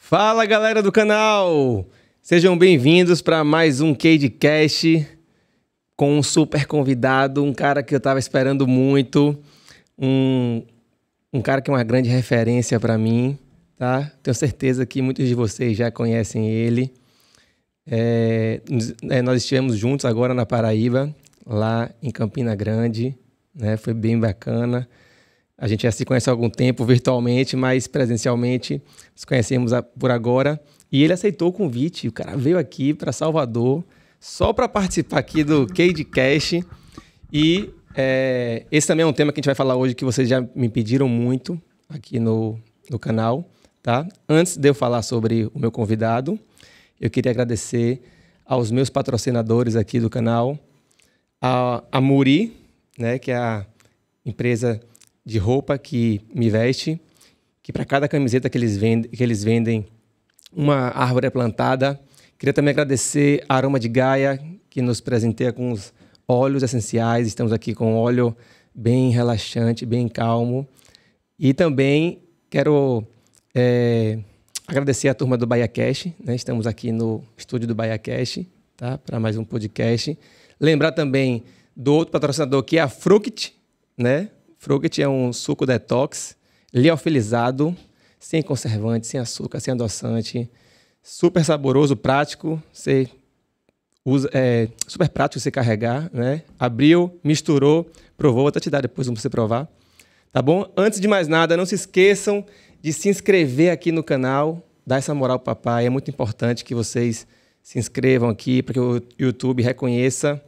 Fala, galera do canal! Sejam bem-vindos para mais um CageCast com um super convidado, um cara que eu estava esperando muito, um cara que é uma grande referência para mim, tá? Tenho certeza que muitos de vocês já conhecem ele. Nós estivemos juntos agora na Paraíba, lá em Campina Grande, né? Foi bem bacana. A gente já se conhece há algum tempo virtualmente, mas presencialmente nos conhecemos por agora. E ele aceitou o convite. O cara veio aqui para Salvador só para participar aqui do CageCast. E esse também é um tema que a gente vai falar hoje que vocês já me pediram muito aqui no canal, tá? Antes de eu falar sobre o meu convidado, eu queria agradecer aos meus patrocinadores aqui do canal, a Muri, né, que é a empresa de roupa que me veste, que para cada camiseta que eles vendem, uma árvore é plantada. Queria também agradecer a Aroma de Gaia, que nos presenteia com os óleos essenciais. Estamos aqui com um óleo bem relaxante, bem calmo. E também quero agradecer a turma do BahiaCast, né? Estamos aqui no estúdio do BahiaCast, tá? Para mais um podcast. Lembrar também do outro patrocinador, que é a Fruct, né? Fruct é um suco detox, liofilizado, sem conservante, sem açúcar, sem adoçante, super saboroso, prático, super prático você carregar, né? Abriu, misturou, provou, vou até te dar depois para você provar, tá bom? Antes de mais nada, não se esqueçam de se inscrever aqui no canal, dar essa moral pro papai, é muito importante que vocês se inscrevam aqui, para que o YouTube reconheça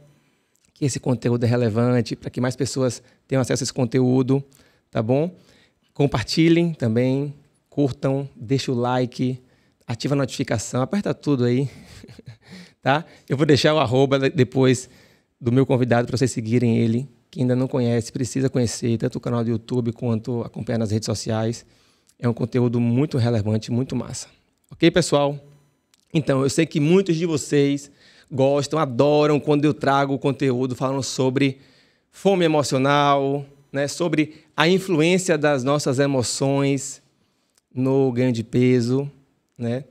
que esse conteúdo é relevante, para que mais pessoas tenham acesso a esse conteúdo, tá bom? Compartilhem também, curtam, deixem o like, ativa a notificação, aperta tudo aí, tá? Eu vou deixar o arroba depois do meu convidado para vocês seguirem ele. Quem ainda não conhece, precisa conhecer tanto o canal do YouTube quanto acompanhar nas redes sociais. É um conteúdo muito relevante, muito massa. Ok, pessoal? Então, eu sei que muitos de vocês gostam, adoram quando eu trago conteúdo falando sobre fome emocional, né? Sobre a influência das nossas emoções no ganho de peso, né?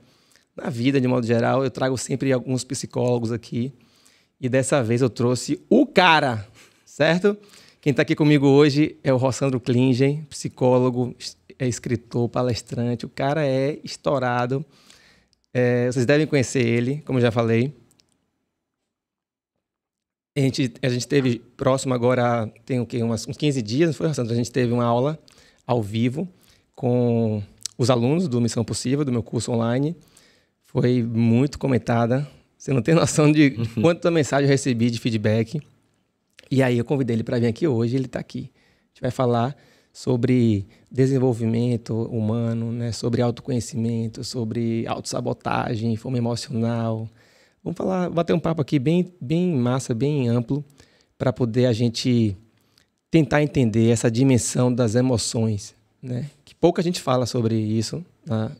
Na vida, de modo geral, eu trago sempre alguns psicólogos aqui. E dessa vez eu trouxe o cara, certo? Quem está aqui comigo hoje é o Rossandro Klingen, psicólogo, escritor, palestrante. O cara é estourado. Vocês devem conhecer ele, como eu já falei. A gente teve próximo agora, tem o quê? Uns 15 dias, não foi, Rossandro? A gente teve uma aula ao vivo com os alunos do Missão Possível, do meu curso online. Foi muito comentada. Você não tem noção de quanta mensagem eu recebi de feedback. E aí eu convidei ele para vir aqui hoje, ele está aqui. A gente vai falar sobre desenvolvimento humano, né? Sobre autoconhecimento, sobre autossabotagem, fome emocional. Vamos falar, bater um papo aqui bem massa, bem amplo, para poder a gente tentar entender essa dimensão das emoções, né? Que pouca gente fala sobre isso na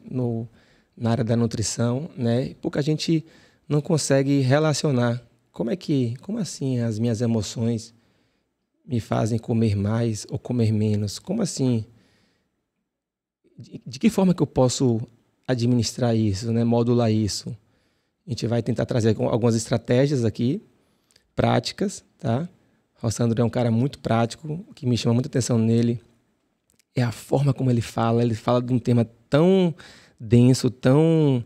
área da nutrição, né? Pouca gente não consegue relacionar. Como assim as minhas emoções me fazem comer mais ou comer menos? Como assim? De que forma que eu posso administrar isso, né? Modular isso? A gente vai tentar trazer algumas estratégias aqui, práticas, tá? Rossandro é um cara muito prático, o que me chama muita atenção nele é a forma como ele fala de um tema tão denso, tão,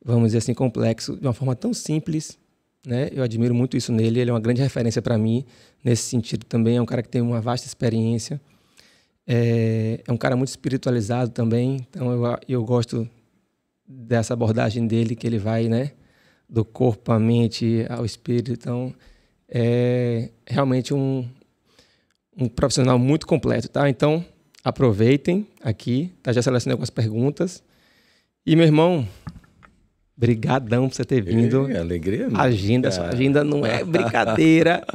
vamos dizer assim, complexo, de uma forma tão simples, né? Eu admiro muito isso nele, ele é uma grande referência para mim, nesse sentido também, é um cara que tem uma vasta experiência, é um cara muito espiritualizado também, então eu gosto dessa abordagem dele, que ele vai, né? Do corpo à mente, ao espírito. Então, é realmente um profissional muito completo, tá? Então, aproveitem aqui, tá? Já selecionei algumas perguntas. E, meu irmão, brigadão por você ter vindo. Alegria, mano. Sua agenda não é brincadeira.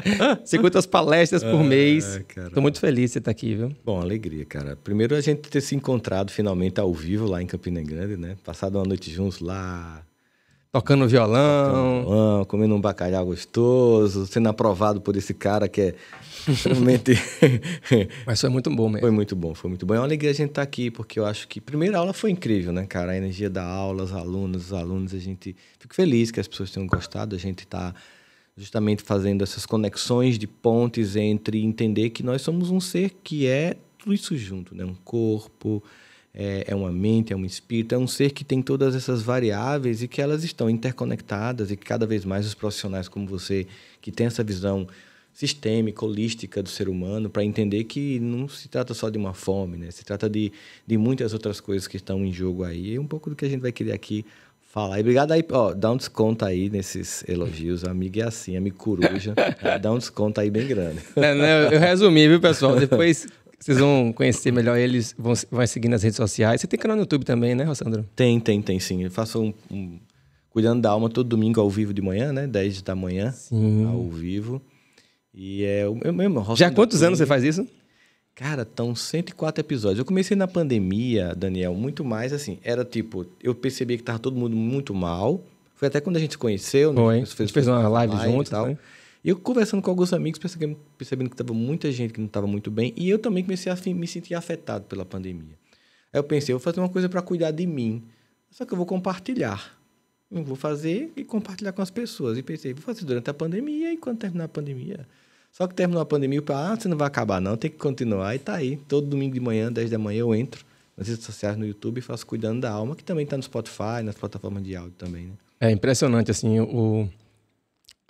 Você quantas palestras por mês. Tô muito feliz de você estar aqui, viu? Bom, alegria, cara. Primeiro, a gente ter se encontrado finalmente ao vivo lá em Campina Grande, né? Passado uma noite juntos lá, Tocando violão. Comendo um bacalhau gostoso, sendo aprovado por esse cara que é extremamente... Mas foi muito bom mesmo. Foi muito bom. É uma alegria a gente estar aqui, porque eu acho que a primeira aula foi incrível, né, cara? A energia da aula, os alunos, a gente... Fico feliz que as pessoas tenham gostado. A gente está justamente fazendo essas conexões de pontes entre entender que nós somos um ser que é tudo isso junto, né? Um corpo... É uma mente, é um espírito, é um ser que tem todas essas variáveis e que elas estão interconectadas e que cada vez mais os profissionais como você, que tem essa visão sistêmica, holística do ser humano, para entender que não se trata só de uma fome, né? Se trata de muitas outras coisas que estão em jogo aí. É um pouco do que a gente vai querer aqui falar. E obrigado aí, dá um desconto aí nesses elogios. Amigo é assim, amigo coruja, dá um desconto aí bem grande. Eu resumi, viu, pessoal? Depois... Vocês vão conhecer melhor eles, vão seguir nas redes sociais. Você tem canal no YouTube também, né, Rossandro? Tem sim. Eu faço Cuidando da Alma todo domingo ao vivo de manhã, né? 10 da manhã, sim, ao vivo. E é o meu mesmo. Já há quantos anos você faz isso? Cara, estão 104 episódios. Eu comecei na pandemia, Daniel, muito mais assim. Era tipo, eu percebi que tava todo mundo muito mal. Foi até quando a gente se conheceu. Foi. Né? A gente fez uma live junto e tal. Né? E eu conversando com alguns amigos, percebendo que tava muita gente que não estava muito bem. E eu também comecei a me sentir afetado pela pandemia. Aí eu pensei, eu vou fazer uma coisa para cuidar de mim. Só que eu vou compartilhar. Eu vou fazer e compartilhar com as pessoas. E pensei, vou fazer durante a pandemia e quando terminar a pandemia. Só que terminou a pandemia, você não vai acabar não, tem que continuar. E tá aí, todo domingo de manhã, 10 da manhã, eu entro nas redes sociais, no YouTube, e faço Cuidando da Alma, que também está no Spotify, nas plataformas de áudio também, né? É impressionante, assim,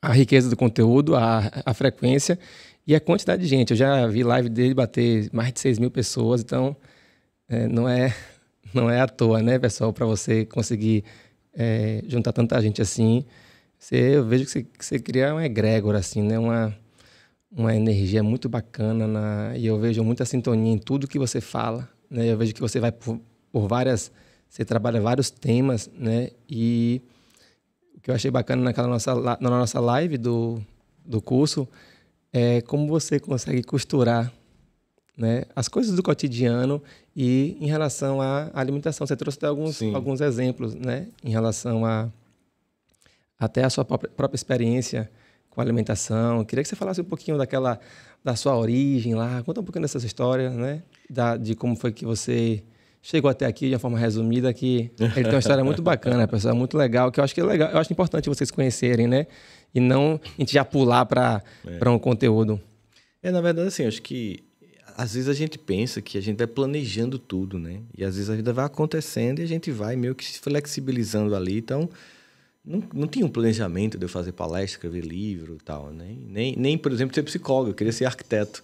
a riqueza do conteúdo, a frequência e a quantidade de gente. Eu já vi live dele bater mais de 6 mil pessoas, então não é à toa, né, pessoal, para você conseguir juntar tanta gente assim. Eu vejo que você cria uma egrégora, assim, né, uma energia muito bacana, e eu vejo muita sintonia em tudo que você fala, né, eu vejo que você vai por você trabalha vários temas, né, e o que eu achei bacana na nossa live do curso é como você consegue costurar, né, as coisas do cotidiano e em relação à alimentação. Você trouxe até alguns exemplos, né, em relação até a sua própria experiência com a alimentação. Eu queria que você falasse um pouquinho da sua origem lá. Conta um pouquinho dessa história, né, de como foi que você chegou até aqui de uma forma resumida, que ele tem uma história muito bacana, pessoal, muito legal, que eu acho que é legal, eu acho importante vocês conhecerem, né? E não a gente já pular para um conteúdo. Na verdade, assim, acho que às vezes a gente pensa que a gente vai planejando tudo, né? E às vezes a vida vai acontecendo e a gente vai meio que se flexibilizando ali. Então, não tinha um planejamento de eu fazer palestra, escrever livro e tal, né? Nem, por exemplo, ser psicólogo, eu queria ser arquiteto.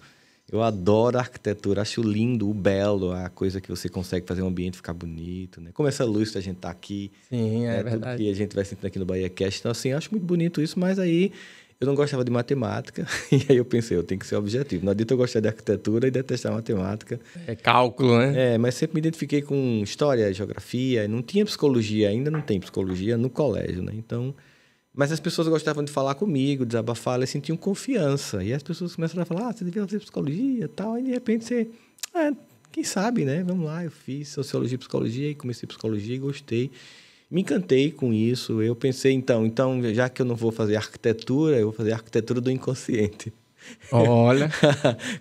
Eu adoro a arquitetura, acho lindo, o belo, a coisa que você consegue fazer o ambiente ficar bonito, né? Como essa luz que a gente tá aqui. Sim, é verdade. Tudo que a gente vai sentindo aqui no Bahia Cast. Então, assim, eu acho muito bonito isso, mas aí eu não gostava de matemática. E aí eu pensei, eu tenho que ser objetivo. Não adianta eu gostar de arquitetura e detestar matemática. É cálculo, né? Mas sempre me identifiquei com história, geografia. Não tinha psicologia, ainda não tem psicologia no colégio, né? Então... Mas as pessoas gostavam de falar comigo, desabafar, elas sentiam confiança. E as pessoas começaram a falar, você devia fazer psicologia e tal. E de repente você, quem sabe, né? Vamos lá, eu fiz sociologia e psicologia e comecei psicologia e gostei. Me encantei com isso. Eu pensei, então, já que eu não vou fazer arquitetura, eu vou fazer arquitetura do inconsciente. Olha!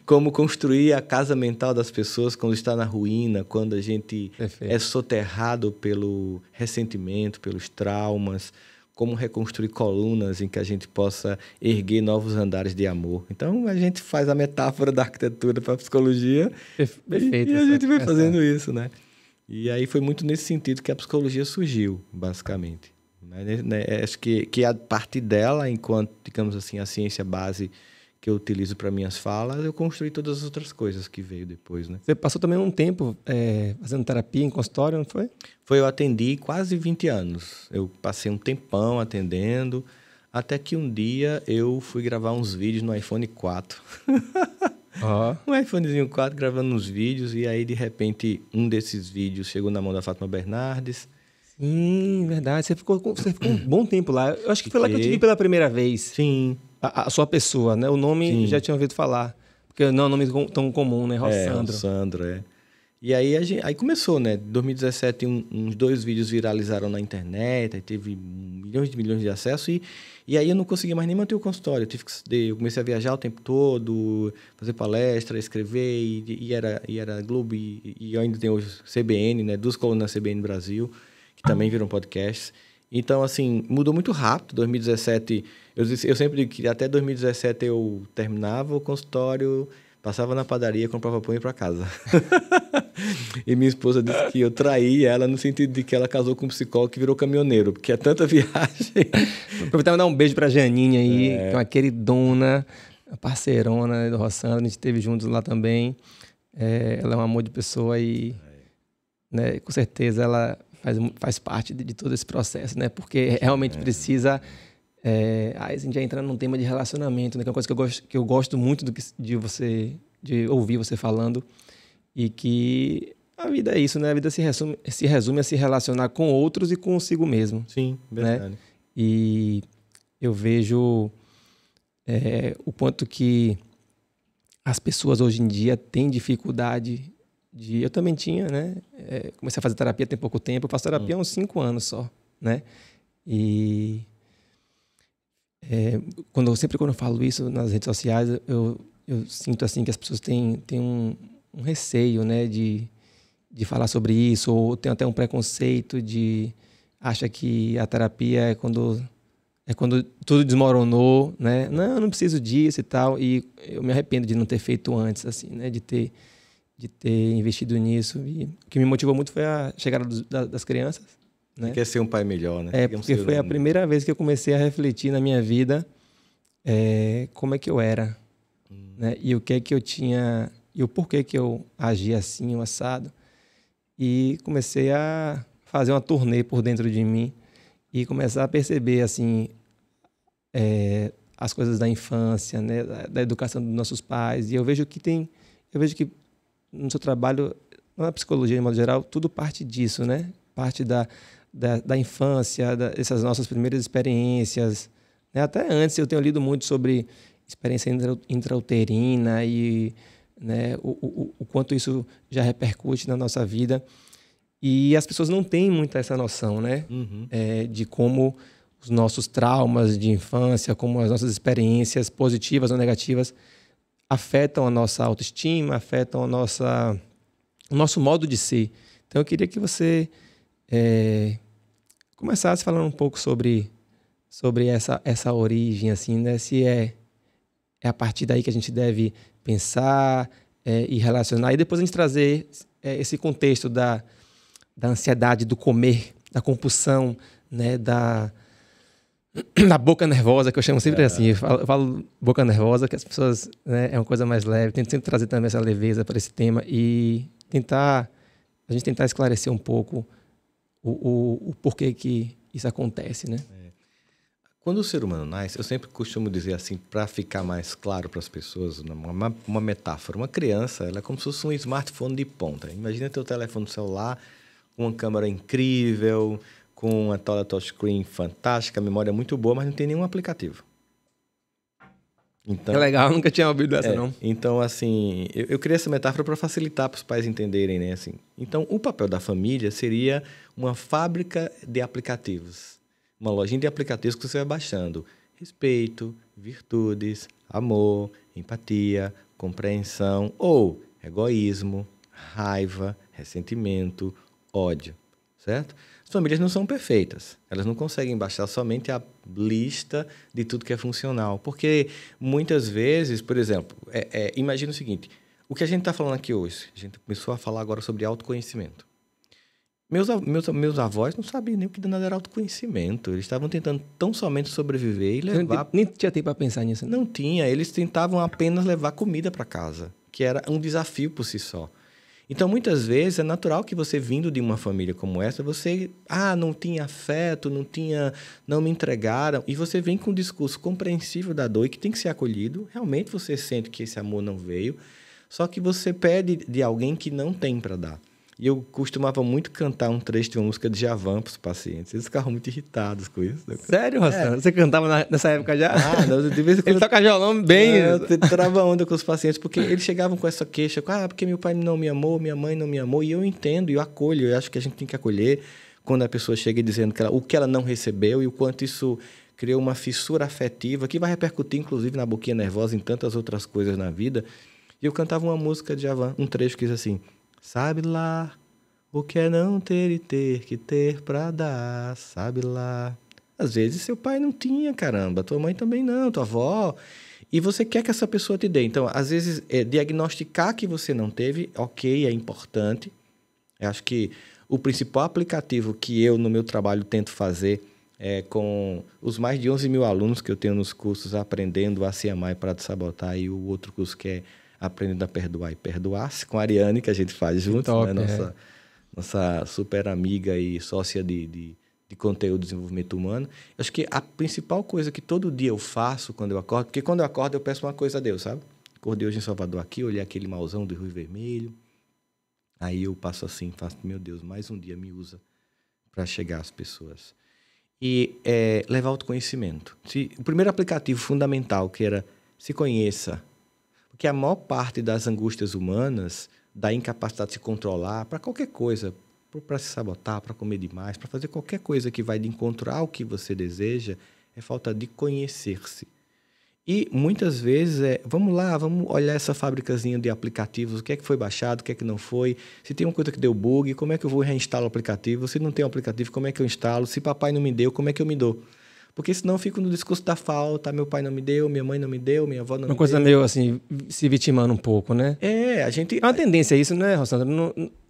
Como construir a casa mental das pessoas quando está na ruína, quando a gente é soterrado pelo ressentimento, pelos traumas. Como reconstruir colunas em que a gente possa erguer novos andares de amor. Então, a gente faz a metáfora da arquitetura para a psicologia. Perfeito. E a gente vai fazendo isso, né? E aí foi muito nesse sentido que a psicologia surgiu, basicamente. Acho que a partir dela, enquanto, digamos assim, a ciência base que eu utilizo para minhas falas, eu construí todas as outras coisas que veio depois, né? Você passou também um tempo fazendo terapia em consultório, não foi? Eu atendi quase 20 anos. Eu passei um tempão atendendo, até que um dia eu fui gravar uns vídeos no iPhone 4. Um iPhonezinho 4 gravando uns vídeos, e aí, de repente, um desses vídeos chegou na mão da Fátima Bernardes. Sim, verdade. Você ficou um bom tempo lá. Eu acho que foi lá que eu te vi pela primeira vez. Sim. A sua pessoa, né? O nome já tinha ouvido falar. Porque não é um nome tão comum, né? Rossandro. Rossandro, E aí, aí começou, né? Em 2017, uns 2 vídeos viralizaram na internet, aí teve milhões de acessos, e aí eu não consegui mais nem manter o consultório. Eu comecei a viajar o tempo todo, fazer palestra, escrever, e era Globo, e eu ainda tenho hoje CBN, né? 2 colunas CBN Brasil, que também viram podcasts. Então, assim, mudou muito rápido. 2017, eu sempre digo que até 2017 eu terminava o consultório, passava na padaria, comprava pão e ia para casa. E minha esposa disse que eu traí ela no sentido de que ela casou com um psicólogo que virou caminhoneiro, porque é tanta viagem. Aproveitar e dar um beijo pra Janinha aí, que é uma queridona, parceirona do Roçando, a gente esteve juntos lá também. Ela é um amor de pessoa e né, com certeza ela faz parte de todo esse processo, né? Porque realmente precisa... a gente já entra num tema de relacionamento, né? Que é uma coisa que eu gosto muito de ouvir você falando. E que a vida é isso, né? A vida se resume a se relacionar com outros e consigo mesmo. Sim, verdade. Né? E eu vejo o quanto que as pessoas hoje em dia têm dificuldade de... Eu também tinha, né? Comecei a fazer terapia tem pouco tempo. Eu faço terapia há uns 5 anos só, né? E... Sempre quando eu falo isso nas redes sociais, eu sinto assim que as pessoas têm um receio, né, de falar sobre isso, ou tem até um preconceito acha que a terapia é quando tudo desmoronou, né? Não preciso disso e tal. E eu me arrependo de não ter feito antes, assim, né? De ter investido nisso. E o que me motivou muito foi a chegada das crianças. Né? Quer ser um pai melhor, né? Porque foi a primeira vez que eu comecei a refletir na minha vida como é que eu era, né? E o que é que eu tinha, e o porquê que eu agia assim, o assado. E comecei a fazer uma turnê por dentro de mim e começar a perceber, assim, as coisas da infância, né? Da educação dos nossos pais. E eu vejo que no seu trabalho, na psicologia, de modo geral, tudo parte disso, né? Parte da infância, dessas nossas primeiras experiências. Né? Até antes eu tenho lido muito sobre experiência intrauterina e né, o quanto isso já repercute na nossa vida. E as pessoas não têm muito essa noção, né? Uhum. De como os nossos traumas de infância, como as nossas experiências positivas ou negativas afetam a nossa autoestima, afetam o nosso modo de ser. Então eu queria que você... começasse falando um pouco sobre essa origem, assim, né? Se é a partir daí que a gente deve pensar e relacionar, e depois a gente trazer esse contexto da ansiedade, do comer, da compulsão, né? Da boca nervosa, que eu chamo sempre assim. Eu falo boca nervosa, que as pessoas... Né, é uma coisa mais leve. Tento sempre trazer também essa leveza para esse tema e a gente tentar esclarecer um pouco o porquê que isso acontece, né? Quando o ser humano nasce, eu sempre costumo dizer assim, para ficar mais claro para as pessoas, uma metáfora. Uma criança, ela é como se fosse um smartphone de ponta. Imagina teu telefone celular, com uma câmera incrível, com uma tela touchscreen fantástica, memória muito boa, mas não tem nenhum aplicativo. Então, é legal, nunca tinha ouvido essa, não. Então, assim, eu criei essa metáfora para facilitar para os pais entenderem, né? Assim, então, o papel da família seria uma fábrica de aplicativos. Uma lojinha de aplicativos que você vai baixando. Respeito, virtudes, amor, empatia, compreensão ou egoísmo, raiva, ressentimento, ódio, certo? As famílias não são perfeitas. Elas não conseguem baixar somente a lista de tudo que é funcional. Porque muitas vezes, por exemplo, imagina o seguinte, o que a gente está falando aqui hoje, a gente começou a falar agora sobre autoconhecimento. Meus avós não sabiam nem o que danado era autoconhecimento. Eles estavam tentando tão somente sobreviver e levar... Nem tinha tempo para pensar nisso, né? Não tinha. Eles tentavam apenas levar comida para casa, que era um desafio por si só. Então, muitas vezes, é natural que você, vindo de uma família como essa, você... não tinha afeto, não me entregaram. E você vem com um discurso compreensível da dor e que tem que ser acolhido. Realmente você sente que esse amor não veio. Só que você pede de alguém que não tem para dar. E eu costumava muito cantar um trecho de uma música de Djavan para os pacientes. Eles ficavam muito irritados com isso. Né? Sério, Rosana? Você cantava nessa época já? De vez em quando... Ele toca violão bem... Eu tirava onda com os pacientes, porque eles chegavam com essa queixa, porque meu pai não me amou, minha mãe não me amou, e eu entendo, eu acolho, eu acho que a gente tem que acolher quando a pessoa chega dizendo o que ela não recebeu e o quanto isso criou uma fissura afetiva que vai repercutir, inclusive, na boquinha nervosa, em tantas outras coisas na vida. E eu cantava uma música de Djavan, um trecho que diz assim: sabe lá o que é não ter e ter que ter pra dar, sabe lá. Às vezes seu pai não tinha, caramba, tua mãe também não, tua avó, e você quer que essa pessoa te dê. Então, às vezes, diagnosticar que você não teve, ok, é importante. Eu acho que o principal aplicativo que eu, no meu trabalho, tento fazer com os mais de 11 mil alunos que eu tenho nos cursos Aprendendo a Se Amar e Parar de Sabotar, e o outro curso que é Aprendendo a Perdoar e Perdoar-se, com a Ariane, que a gente faz juntos, top, né? Nossa super amiga e sócia de conteúdo de desenvolvimento humano. Eu acho que a principal coisa que todo dia eu faço quando eu acordo, porque quando eu acordo eu peço uma coisa a Deus, sabe? Acordei hoje em Salvador aqui, olhei aquele mauzão do Rio Vermelho, aí eu passo assim, faço, meu Deus, mais um dia me usa para chegar às pessoas. E levar autoconhecimento. O primeiro aplicativo fundamental, que era se conheça, porque a maior parte das angústias humanas, da incapacidade de se controlar, para qualquer coisa, para se sabotar, para comer demais, para fazer qualquer coisa que vai de encontro ao que você deseja, é falta de conhecer-se. E muitas vezes vamos lá, vamos olhar essa fabricazinha de aplicativos, o que é que foi baixado, o que é que não foi, se tem uma coisa que deu bug, como é que eu vou reinstalar o aplicativo, se não tem um aplicativo, como é que eu instalo, se papai não me deu, como é que eu me dou? Porque senão eu fico no discurso da falta, meu pai não me deu, minha mãe não me deu, minha avó não me deu. Uma coisa meio assim, se vitimando um pouco, né? A gente... É uma tendência isso, né, Rossandra?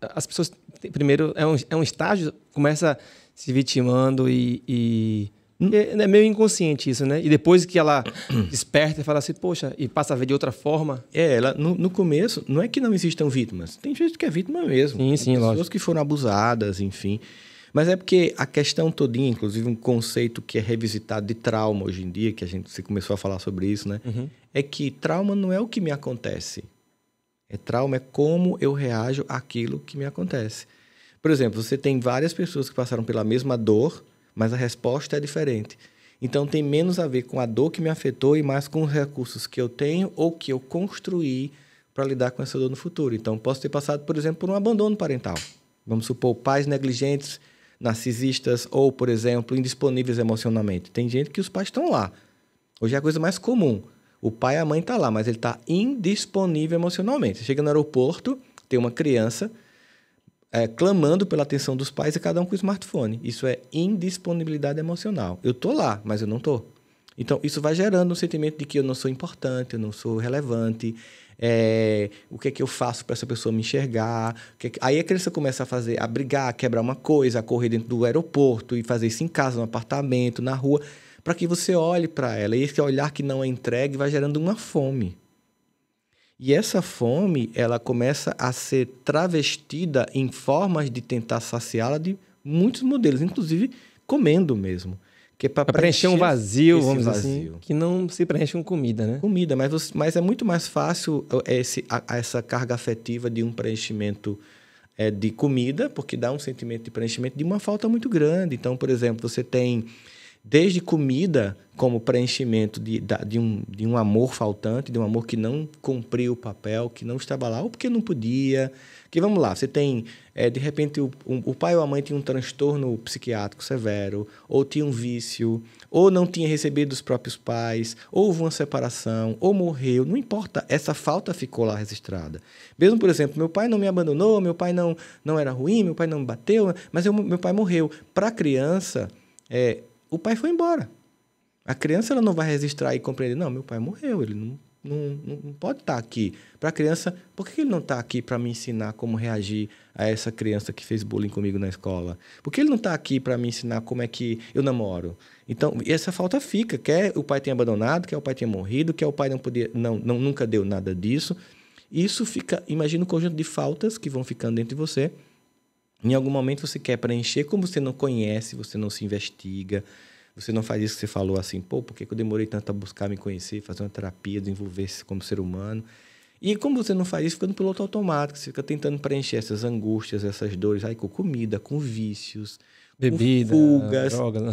As pessoas, primeiro, é um estágio, começa se vitimando e é meio inconsciente isso, né? E depois que ela desperta e fala assim, poxa, e passa a ver de outra forma. Ela, no começo, não é que não existam vítimas. Tem gente que é vítima mesmo. Sim, pessoas lógico. que foram abusadas, enfim. Mas é porque a questão todinha, inclusive um conceito que é revisitado de trauma hoje em dia, que você começou a falar sobre isso, né? Uhum. É que trauma não é o que me acontece. Trauma é como eu reajo àquilo que me acontece. Por exemplo, você tem várias pessoas que passaram pela mesma dor, mas a resposta é diferente. Então, tem menos a ver com a dor que me afetou e mais com os recursos que eu tenho ou que eu construí para lidar com essa dor no futuro. Então, posso ter passado, por exemplo, por um abandono parental. Vamos supor, pais negligentes, narcisistas ou, por exemplo, indisponíveis emocionalmente. Tem gente que os pais estão lá. Hoje é a coisa mais comum. O pai e a mãe estão lá, mas ele está indisponível emocionalmente. Você chega no aeroporto, tem uma criança clamando pela atenção dos pais e cada um com o smartphone. Isso é indisponibilidade emocional. Eu estou lá, mas eu não estou. Então, isso vai gerando um sentimento de que eu não sou importante, eu não sou relevante. O que é que eu faço para essa pessoa me enxergar? Aí a criança começa a brigar, a quebrar uma coisa, a correr dentro do aeroporto e fazer isso em casa, no apartamento, na rua, para que você olhe para ela. E esse olhar que não é entregue vai gerando uma fome. E essa fome, ela começa a ser travestida em formas de tentar saciá-la de muitos modelos, inclusive comendo mesmo. Que é para preencher um vazio, vamos dizer assim, que não se preenche com comida, né? Comida, mas é muito mais fácil essa carga afetiva de um preenchimento de comida, porque dá um sentimento de preenchimento de uma falta muito grande. Então, por exemplo, você tem desde comida como preenchimento de um amor faltante, de um amor que não cumpriu o papel, que não estava lá, ou porque não podia. Que vamos lá, você tem, de repente, o pai ou a mãe tinha um transtorno psiquiátrico severo, ou tinha um vício, ou não tinha recebido dos próprios pais, ou houve uma separação, ou morreu, não importa, essa falta ficou lá registrada. Mesmo, por exemplo, meu pai não me abandonou, meu pai não era ruim, meu pai não me bateu, mas meu pai morreu. Para a criança, o pai foi embora. A criança ela não vai registrar e compreender, não, meu pai morreu, ele não pode estar aqui. Para a criança, por que ele não está aqui para me ensinar como reagir a essa criança que fez bullying comigo na escola? Por que ele não está aqui para me ensinar como é que eu namoro? Então, essa falta fica. Quer o pai tenha abandonado, quer o pai tenha morrido, quer o pai nunca deu nada disso. Isso fica, imagina um conjunto de faltas que vão ficando dentro de você. Em algum momento você quer preencher, como você não conhece, você não se investiga, você não faz isso que você falou assim, por que eu demorei tanto a buscar me conhecer, fazer uma terapia, desenvolver-se como ser humano? E como você não faz isso, fica no piloto automático. Você fica tentando preencher essas angústias, essas dores, aí com comida, com vícios, Bebida, com fugas. drogas.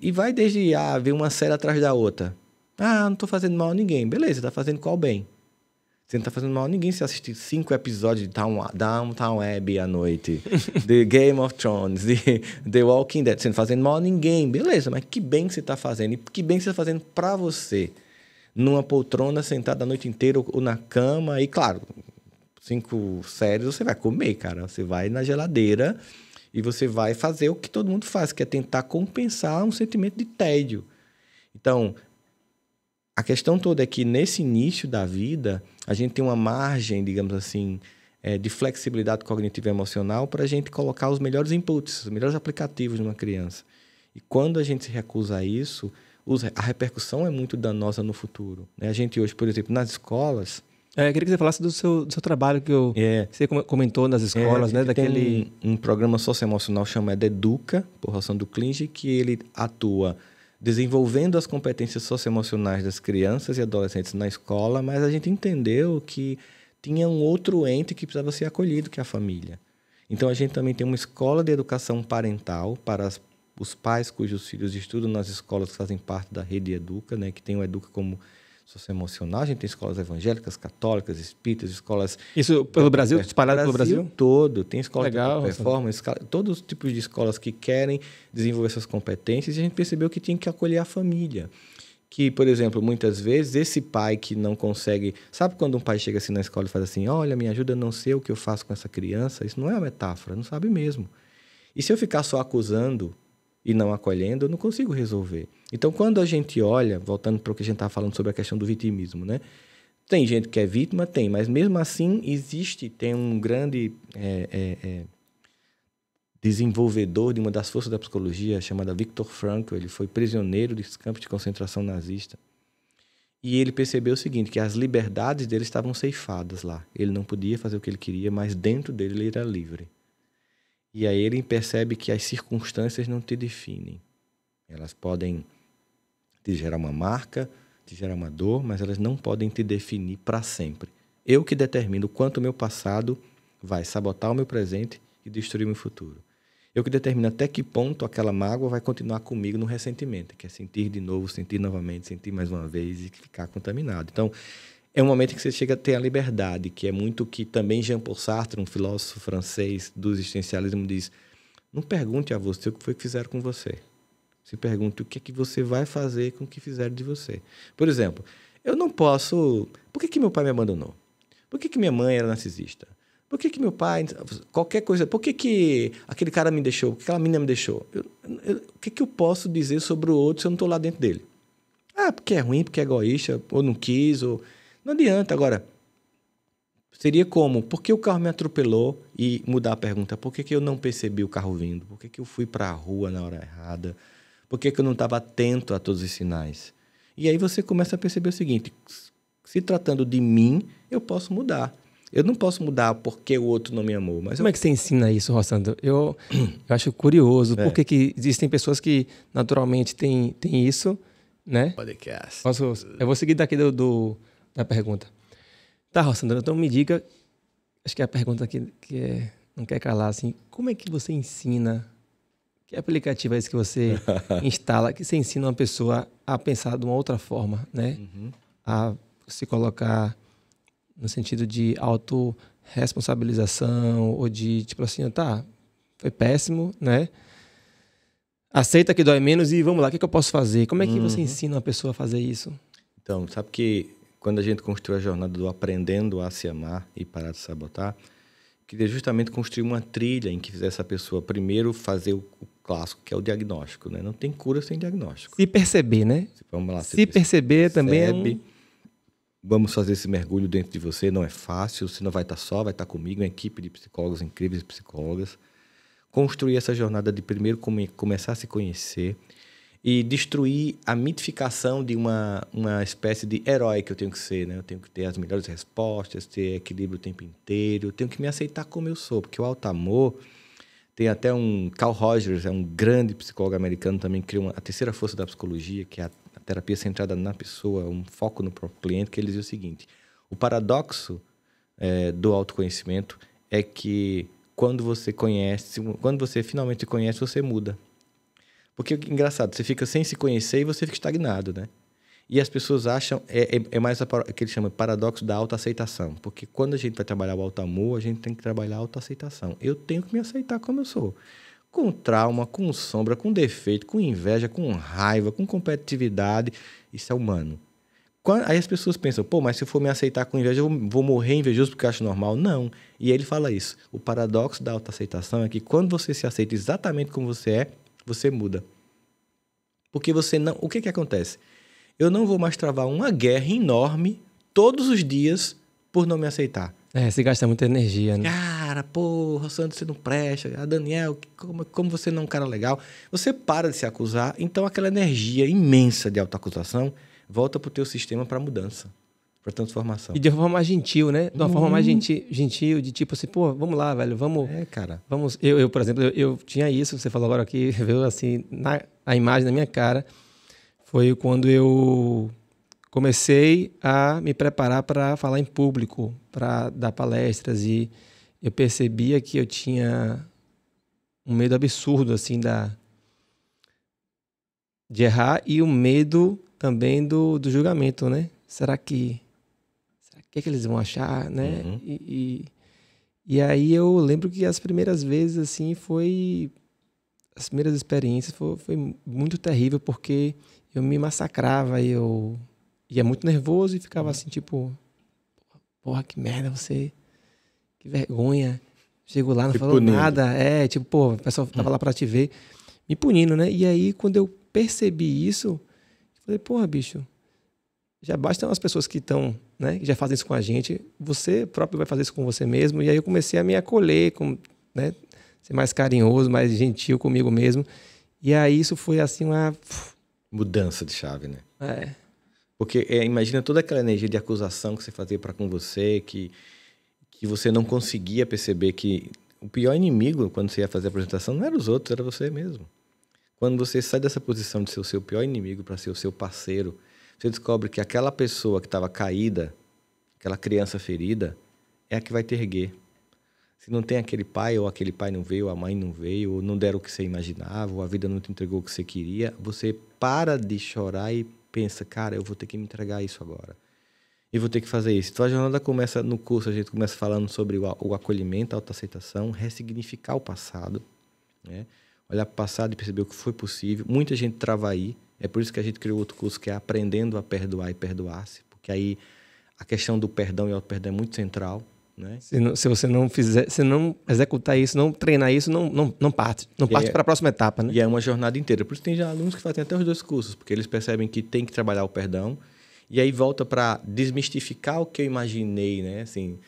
E vai desde ver uma série atrás da outra. Não tô fazendo mal a ninguém. Beleza, tá fazendo qual bem? Você não tá fazendo mal a ninguém se assistir 5 episódios de Downtown Abbey à noite, The Game of Thrones, The Walking Dead. Você não tá fazendo mal a ninguém. Beleza, mas que bem que você tá fazendo? E que bem que você tá fazendo pra você? Numa poltrona, sentado a noite inteira ou na cama. E, claro, 5 séries você vai comer, cara. Você vai na geladeira e você vai fazer o que todo mundo faz, que é tentar compensar um sentimento de tédio. Então, a questão toda é que nesse início da vida, a gente tem uma margem, digamos assim, de flexibilidade cognitiva e emocional para a gente colocar os melhores inputs, os melhores aplicativos numa criança. E quando a gente se recusa a isso, a repercussão é muito danosa no futuro. A gente hoje, por exemplo, nas escolas... Eu queria que você falasse do seu trabalho que você comentou nas escolas, né? Tem um programa socioemocional chamado Educa, por Rossano do Klinge, que ele atua desenvolvendo as competências socioemocionais das crianças e adolescentes na escola, mas a gente entendeu que tinha um outro ente que precisava ser acolhido, que é a família. Então, a gente também tem uma escola de educação parental para os pais cujos filhos estudam nas escolas que fazem parte da rede Educa, né, que tem o Educa como socioemocional. A gente tem escolas evangélicas, católicas, espíritas, escolas... Isso pelo Brasil? Espalhado pelo Brasil? Todo. Tem escola Legal, de performance, todos os tipos de escolas que querem desenvolver essas competências, e a gente percebeu que tinha que acolher a família. Que, por exemplo, muitas vezes, esse pai que não consegue... Sabe quando um pai chega assim na escola e faz assim, olha, me ajuda, eu não sei o que eu faço com essa criança? Isso não é uma metáfora, não sabe mesmo. E se eu ficar só acusando e não acolhendo, eu não consigo resolver. Então, quando a gente olha, voltando para o que a gente estava falando sobre a questão do vitimismo, né? Tem gente que é vítima, tem, mas mesmo assim tem um grande desenvolvedor de uma das forças da psicologia, chamada Viktor Frankl. Ele foi prisioneiro dos campos de concentração nazista. E ele percebeu o seguinte, que as liberdades dele estavam ceifadas lá. Ele não podia fazer o que ele queria, mas dentro dele ele era livre. E aí ele percebe que as circunstâncias não te definem. Elas podem te gerar uma marca, te gerar uma dor, mas elas não podem te definir para sempre. Eu que determino o quanto o meu passado vai sabotar o meu presente e destruir o meu futuro. Eu que determino até que ponto aquela mágoa vai continuar comigo no ressentimento, que é sentir de novo, sentir novamente, sentir mais uma vez e ficar contaminado. Então, é um momento que você chega a ter a liberdade, que é muito que também Jean-Paul Sartre, um filósofo francês do existencialismo, diz: não pergunte a você o que foi que fizeram com você. Se pergunte o que é que você vai fazer com o que fizeram de você. Por exemplo, eu não posso... Por que meu pai me abandonou? Por que minha mãe era narcisista? Por que meu pai... Qualquer coisa... Por que aquele cara me deixou? Por que aquela menina me deixou? O que eu posso dizer sobre o outro se eu não estou lá dentro dele? Porque é ruim, porque é egoísta, ou não quis, ou... Não adianta. Agora, seria como? Por que o carro me atropelou? E mudar a pergunta. Por que eu não percebi o carro vindo? Por que eu fui para a rua na hora errada? Por que eu não estava atento a todos os sinais? E aí você começa a perceber o seguinte: se tratando de mim, eu posso mudar. Eu não posso mudar porque o outro não me amou. Mas como é que você ensina isso, Rossandro? Eu acho curioso. Porque que existem pessoas que naturalmente têm isso, né? Podcast. Eu vou seguir daqui da pergunta. Tá, Rossandro, então me diga, acho que é a pergunta que não quer calar, assim, como é que você ensina, que aplicativo é esse que você instala, que você ensina uma pessoa a pensar de uma outra forma, né? Uhum. A se colocar no sentido de autorresponsabilização ou de, tipo assim, tá, foi péssimo, né? Aceita que dói menos e vamos lá, o que eu posso fazer? Como é que você ensina uma pessoa a fazer isso? Então, sabe que quando a gente construiu a jornada do aprendendo a se amar e parar de sabotar, queria justamente construir uma trilha em que fizesse a pessoa primeiro fazer o clássico, que é o diagnóstico, né? Não tem cura sem diagnóstico. Se perceber, né? Vamos lá. Se perceber também é Vamos fazer esse mergulho dentro de você, não é fácil, você não vai estar só, vai estar comigo, uma equipe de psicólogos incríveis, psicólogas. Construir essa jornada de primeiro começar a se conhecer e destruir a mitificação de uma espécie de herói que eu tenho que ser, né? Eu tenho que ter as melhores respostas, ter equilíbrio o tempo inteiro, eu tenho que me aceitar como eu sou, porque o auto-amor... Tem até Carl Rogers, é um grande psicólogo americano, também criou a terceira força da psicologia, que é a terapia centrada na pessoa, um foco no próprio cliente, que ele diz o seguinte: O paradoxo do autoconhecimento é que quando você finalmente se conhece, você muda. Porque, engraçado, você fica sem se conhecer e você fica estagnado, né? E as pessoas acham, mais o que eles chamam de paradoxo da autoaceitação. Porque quando a gente vai trabalhar o auto-amor, a gente tem que trabalhar a autoaceitação. Eu tenho que me aceitar como eu sou. Com trauma, com sombra, com defeito, com inveja, com raiva, com competitividade. Isso é humano. Aí as pessoas pensam, pô, mas se eu for me aceitar com inveja, eu vou morrer invejoso porque eu acho normal. Não. E ele fala isso. O paradoxo da autoaceitação é que quando você se aceita exatamente como você é, você muda. Porque você não... O que acontece? Eu não vou mais travar uma guerra enorme todos os dias por não me aceitar. Você gasta muita energia, né? Cara, porra, Sandro, você não presta. Ah, Daniel, como você não é um cara legal. Você para de se acusar, então aquela energia imensa de autoacusação volta pro teu sistema para mudança, para transformação. E de uma forma mais gentil, né? De uma forma mais gentil, de tipo assim, pô, vamos lá, velho, vamos... cara. Vamos... Eu, por exemplo, eu tinha isso, você falou agora aqui, viu, assim, a imagem na minha cara. Foi quando eu comecei a me preparar para falar em público, para dar palestras, e eu percebia que eu tinha um medo absurdo, assim, de errar, e o medo também do julgamento, né? Será que eles vão achar, né? Uhum. E aí eu lembro que as primeiras vezes, assim, as primeiras experiências foi muito terrível, porque eu me massacrava, eu ia muito nervoso e ficava assim, tipo, porra, que merda, que vergonha. Chegou lá, não falou punindo. nada. Tipo, pô, o pessoal tava lá pra te ver, me punindo, né? E aí, quando eu percebi isso, eu falei, porra, bicho, já bastam as pessoas que estão, né, que já fazem isso com a gente, você próprio vai fazer isso com você mesmo. E aí eu comecei a me acolher, né, ser mais carinhoso, mais gentil comigo mesmo. E aí isso foi assim uma... mudança de chave, né? Porque imagina toda aquela energia de acusação que você fazia para com você, que você não conseguia perceber que o pior inimigo quando você ia fazer a apresentação não era os outros, era você mesmo. Quando você sai dessa posição de ser o seu pior inimigo para ser o seu parceiro, você descobre que aquela pessoa que estava caída, aquela criança ferida, é a que vai te erguer. Se não tem aquele pai, ou aquele pai não veio, ou a mãe não veio, ou não deram o que você imaginava, ou a vida não te entregou o que você queria, você para de chorar e pensa, cara, eu vou ter que me entregar isso agora. E vou ter que fazer isso. Então a jornada começa no curso, a gente começa falando sobre o acolhimento, a autoaceitação, ressignificar o passado, né? Olhar para o passado e perceber o que foi possível. Muita gente trava aí. É por isso que a gente criou outro curso que é Aprendendo a Perdoar e Perdoar-se. Porque aí a questão do perdão e auto-perdão é muito central, né? Se você não fizer, se não executar isso, não treinar isso, não parte para a próxima etapa, né? E é uma jornada inteira. Por isso tem já alunos que fazem até os 2 cursos, porque eles percebem que tem que trabalhar o perdão. E aí volta para desmistificar o que eu imaginei, né? Assim,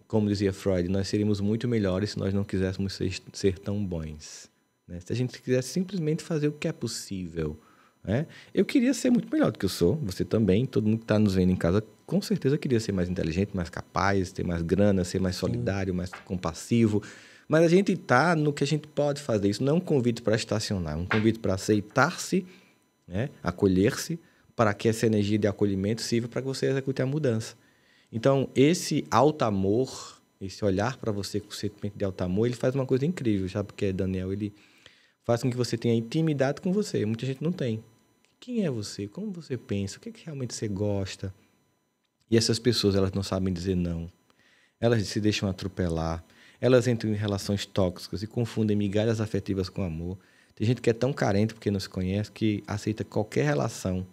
como dizia Freud, nós seríamos muito melhores se nós não quiséssemos ser tão bons, né? Se a gente quisesse simplesmente fazer o que é possível, né? Eu queria ser muito melhor do que eu sou, você também, todo mundo que está nos vendo em casa, com certeza queria ser mais inteligente, mais capaz, ter mais grana, ser mais solidário, mais compassivo. Mas a gente está no que a gente pode fazer. Isso não é um convite para estacionar, é um convite para aceitar-se, né? Acolher-se, para que essa energia de acolhimento sirva para que você execute a mudança. Então, esse auto-amor, esse olhar para você com o sentimento de auto-amor, ele faz uma coisa incrível, sabe? Porque Daniel, ele faz com que você tenha intimidade com você. Muita gente não tem. Quem é você? Como você pensa? O que realmente você gosta? E essas pessoas, elas não sabem dizer não. Elas se deixam atropelar. Elas entram em relações tóxicas e confundem migalhas afetivas com amor. Tem gente que é tão carente porque não se conhece que aceita qualquer relação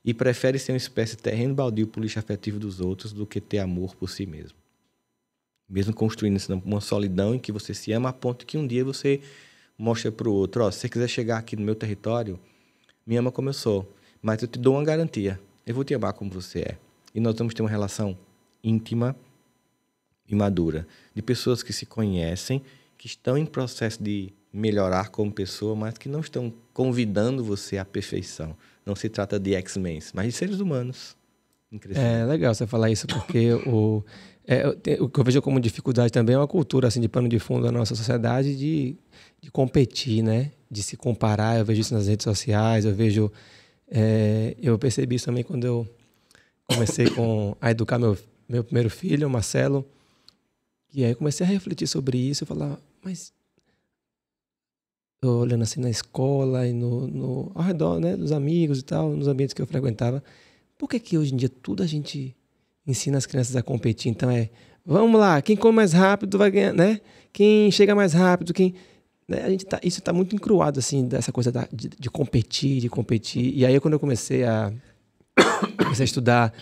e prefere ser uma espécie de terreno baldio para o lixo afetivo dos outros do que ter amor por si mesmo. Mesmo construindo uma solidão em que você se ama a ponto que um dia você mostra para o outro, se você quiser chegar aqui no meu território, me ama como eu sou, mas eu te dou uma garantia, eu vou te amar como você é. E nós vamos ter uma relação íntima e madura, de pessoas que se conhecem, que estão em processo de melhorar como pessoa, mas que não estão convidando você à perfeição. Não se trata de X-Men, mas de seres humanos. É legal você falar isso, porque o que eu vejo como dificuldade também é uma cultura assim, de pano de fundo da nossa sociedade de competir, né? De se comparar. Eu vejo isso nas redes sociais, eu percebi isso também quando eu comecei a educar meu primeiro filho, o Marcelo. E aí eu comecei a refletir sobre isso. Eu falava, mas... Eu olhando assim na escola e ao redor, né, dos amigos e tal, nos ambientes que eu frequentava. Por que hoje em dia tudo a gente ensina as crianças a competir? Então vamos lá, quem come mais rápido vai ganhar, né? Quem chega mais rápido, né? Isso está muito encruado, assim, dessa coisa de competir, de competir. E aí, quando eu comecei a estudar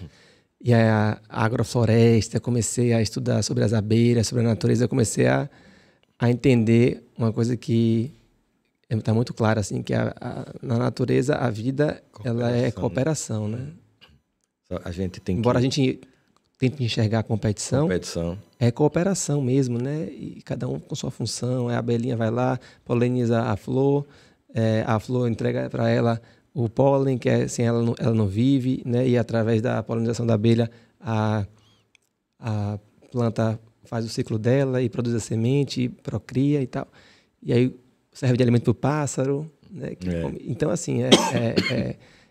e a agrofloresta, comecei a estudar sobre as abelhas, sobre a natureza, eu comecei a entender uma coisa que está muito clara, assim, que na natureza a vida ela é cooperação, né? A gente tem Embora a gente tente enxergar a competição, é cooperação mesmo, né? E cada um com sua função. A abelhinha vai lá, poliniza a flor entrega para ela o pólen, que sem ela não vive, né? E através da polinização da abelha, a planta faz o ciclo dela e produz a semente, procria e tal. E aí serve de alimento para o pássaro, né? Então, assim,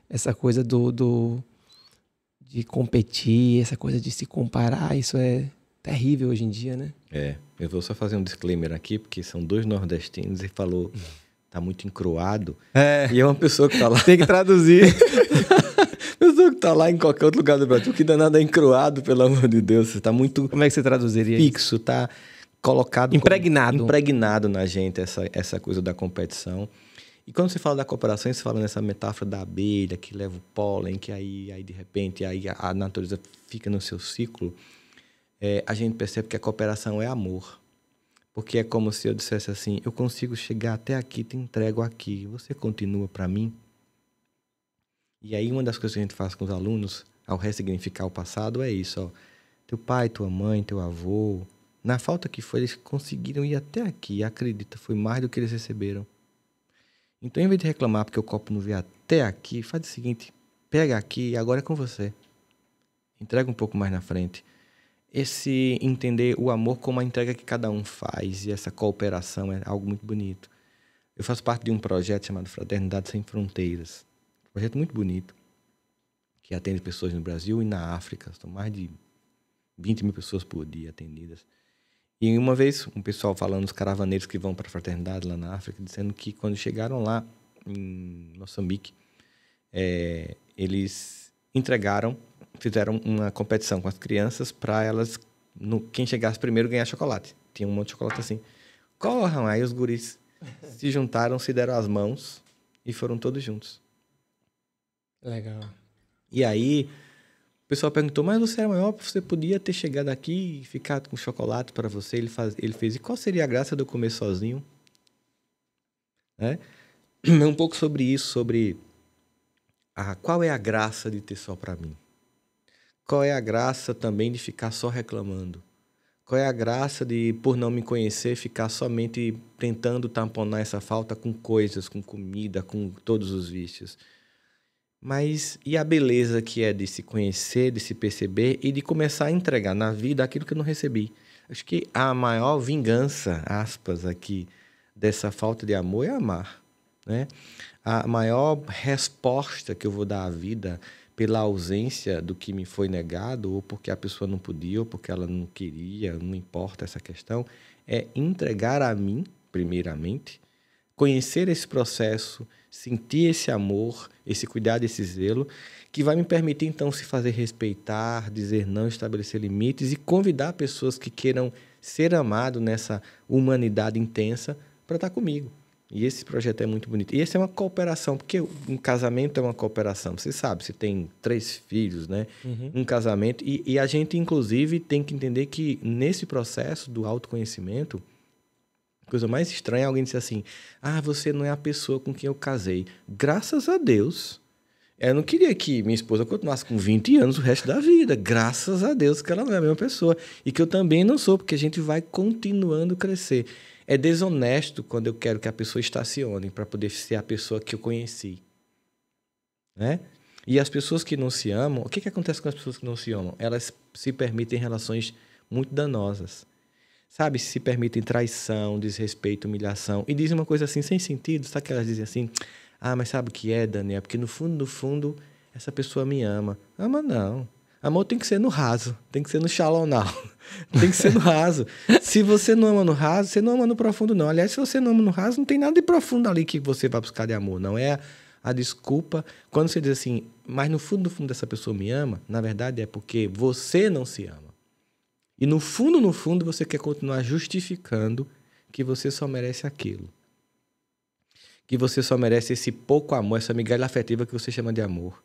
essa coisa de competir, essa coisa de se comparar, isso é terrível hoje em dia, né? Eu vou só fazer um disclaimer aqui, porque são 2 nordestinos e falou, tá muito encruado. E é uma pessoa que tá lá... Tem que traduzir. Pessoa que tá lá em qualquer outro lugar do Brasil, que danado é encruado, pelo amor de Deus. Você tá muito... Como é que você traduziria fixo, isso? Tá colocado... Impregnado na gente essa coisa da competição. E quando você fala da cooperação, você fala nessa metáfora da abelha que leva o pólen, que aí de repente a natureza fica no seu ciclo, a gente percebe que a cooperação é amor. Porque é como se eu dissesse assim, eu consigo chegar até aqui, te entrego aqui, você continua para mim? E aí uma das coisas que a gente faz com os alunos, ao ressignificar o passado, é isso, ó. Teu pai, tua mãe, teu avô, na falta que foi, eles conseguiram ir até aqui, acredita, foi mais do que eles receberam. Então, em vez de reclamar porque o copo não veio até aqui, faz o seguinte, pega aqui e agora é com você. Entrega um pouco mais na frente. Esse entender o amor como a entrega que cada um faz e essa cooperação é algo muito bonito. Eu faço parte de um projeto chamado Fraternidade Sem Fronteiras. Um projeto muito bonito, que atende pessoas no Brasil e na África. São mais de 20 mil pessoas por dia atendidas. E uma vez, um pessoal falando, os caravaneiros que vão para a fraternidade lá na África, dizendo que quando chegaram lá em Moçambique, eles fizeram uma competição com as crianças para elas, quem chegasse primeiro, ganhar chocolate. Tinha um monte de chocolate assim. Corram! Aí os guris se juntaram, se deram as mãos e foram todos juntos. Legal. E aí... O pessoal perguntou, mas você era maior, você podia ter chegado aqui e ficado com chocolate para você. Ele fez, e qual seria a graça de eu comer sozinho? É um pouco sobre isso, sobre qual é a graça de ter só para mim? Qual é a graça também de ficar só reclamando? Qual é a graça de, por não me conhecer, ficar somente tentando tamponar essa falta com coisas, com comida, com todos os vícios? Mas e a beleza que é de se conhecer, de se perceber e de começar a entregar na vida aquilo que eu não recebi? Acho que a maior vingança, aspas, aqui, dessa falta de amor é amar, né? A maior resposta que eu vou dar à vida pela ausência do que me foi negado, ou porque a pessoa não podia, ou porque ela não queria, não importa essa questão, é entregar a mim, primeiramente, conhecer esse processo, sentir esse amor, esse cuidado, esse zelo, que vai me permitir, então, se fazer respeitar, dizer não, estabelecer limites e convidar pessoas que queiram ser amados nessa humanidade intensa para estar comigo. E esse projeto é muito bonito. E essa é uma cooperação, porque um casamento é uma cooperação. Você sabe, você tem 3 filhos, né? Uhum. Um casamento. E a gente, inclusive, tem que entender que nesse processo do autoconhecimento, a coisa mais estranha é alguém dizer assim, você não é a pessoa com quem eu casei. Graças a Deus. Eu não queria que minha esposa continuasse com 20 anos o resto da vida. Graças a Deus que ela não é a mesma pessoa. E que eu também não sou, porque a gente vai continuando a crescer. É desonesto quando eu quero que a pessoa estacione para poder ser a pessoa que eu conheci. Né? E as pessoas que não se amam, o que acontece com as pessoas que não se amam? Elas se permitem relações muito danosas. Sabe, se permitem traição, desrespeito, humilhação. E dizem uma coisa assim, sem sentido. Sabe que elas dizem assim, mas sabe o que é, Daniel? Porque no fundo, essa pessoa me ama. Ama não. Amor tem que ser no raso, tem que ser no shallow now, tem que ser no raso. Se você não ama no raso, você não ama no profundo, não. Aliás, se você não ama no raso, não tem nada de profundo ali que você vai buscar de amor, não. É a desculpa. Quando você diz assim, mas no fundo dessa pessoa me ama, na verdade é porque você não se ama. E no fundo, você quer continuar justificando que você só merece aquilo. Que você só merece esse pouco amor, essa migalha afetiva que você chama de amor.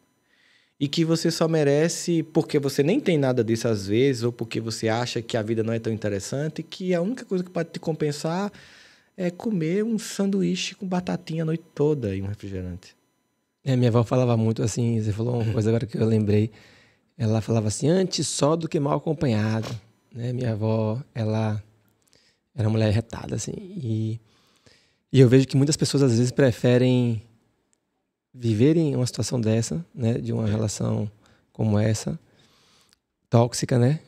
E que você só merece porque você nem tem nada disso às vezes, ou porque você acha que a vida não é tão interessante, que a única coisa que pode te compensar é comer um sanduíche com batatinha a noite toda e um refrigerante. Minha avó falava muito assim, você falou uma coisa agora que eu lembrei. Ela falava assim, antes só do que mal acompanhado. Né? Minha avó, ela era uma mulher retada, assim. E eu vejo que muitas pessoas às vezes preferem viverem uma situação dessa, né, de uma relação como essa, tóxica, né,